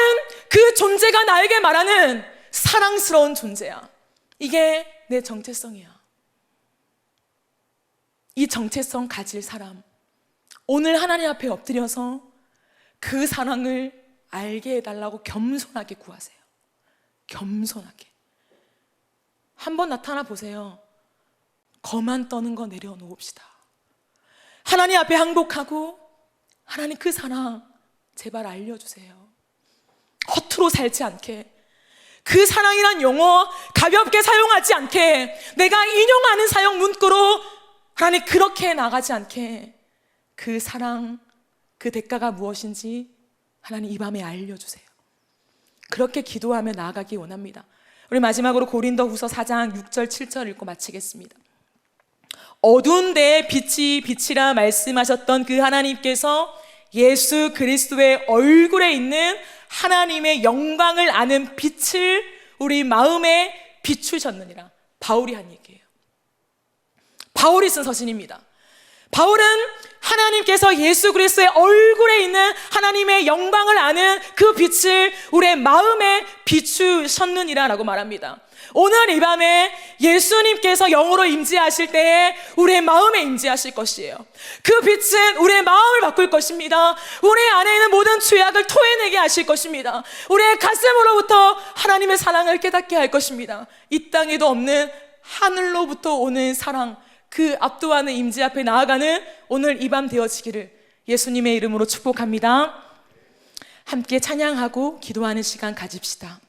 그 존재가 나에게 말하는 사랑스러운 존재야. 이게 내 정체성이야. 이 정체성 가질 사람, 오늘 하나님 앞에 엎드려서 그 사랑을 알게 해달라고 겸손하게 구하세요. 겸손하게. 한번 나타나 보세요. 거만 떠는 거 내려놓읍시다. 하나님 앞에 항복하고, 하나님 그 사랑 제발 알려주세요. 허투루 살지 않게, 그 사랑이란 용어 가볍게 사용하지 않게, 내가 인용하는 사용 문구로 하나님 그렇게 나가지 않게, 그 사랑, 그 대가가 무엇인지 하나님 이 밤에 알려주세요. 그렇게 기도하며 나아가기 원합니다. 우리 마지막으로 고린도후서 4장 6절 7절 읽고 마치겠습니다. 어두운 데에 빛이 빛이라 말씀하셨던 그 하나님께서 예수 그리스도의 얼굴에 있는 하나님의 영광을 아는 빛을 우리 마음에 비추셨느니라. 바울이 한 얘기예요. 바울이 쓴 서신입니다. 바울은 하나님께서 예수 그리스도의 얼굴에 있는 하나님의 영광을 아는 그 빛을 우리의 마음에 비추셨느니라 라고 말합니다. 오늘 이 밤에 예수님께서 영으로 임재하실 때에 우리의 마음에 임재하실 것이에요. 그 빛은 우리의 마음을 바꿀 것입니다. 우리 안에 있는 모든 죄악을 토해내게 하실 것입니다. 우리의 가슴으로부터 하나님의 사랑을 깨닫게 할 것입니다. 이 땅에도 없는 하늘로부터 오는 사랑, 그 압도하는 임재 앞에 나아가는 오늘 이 밤 되어지기를 예수님의 이름으로 축복합니다. 함께 찬양하고 기도하는 시간 가집시다.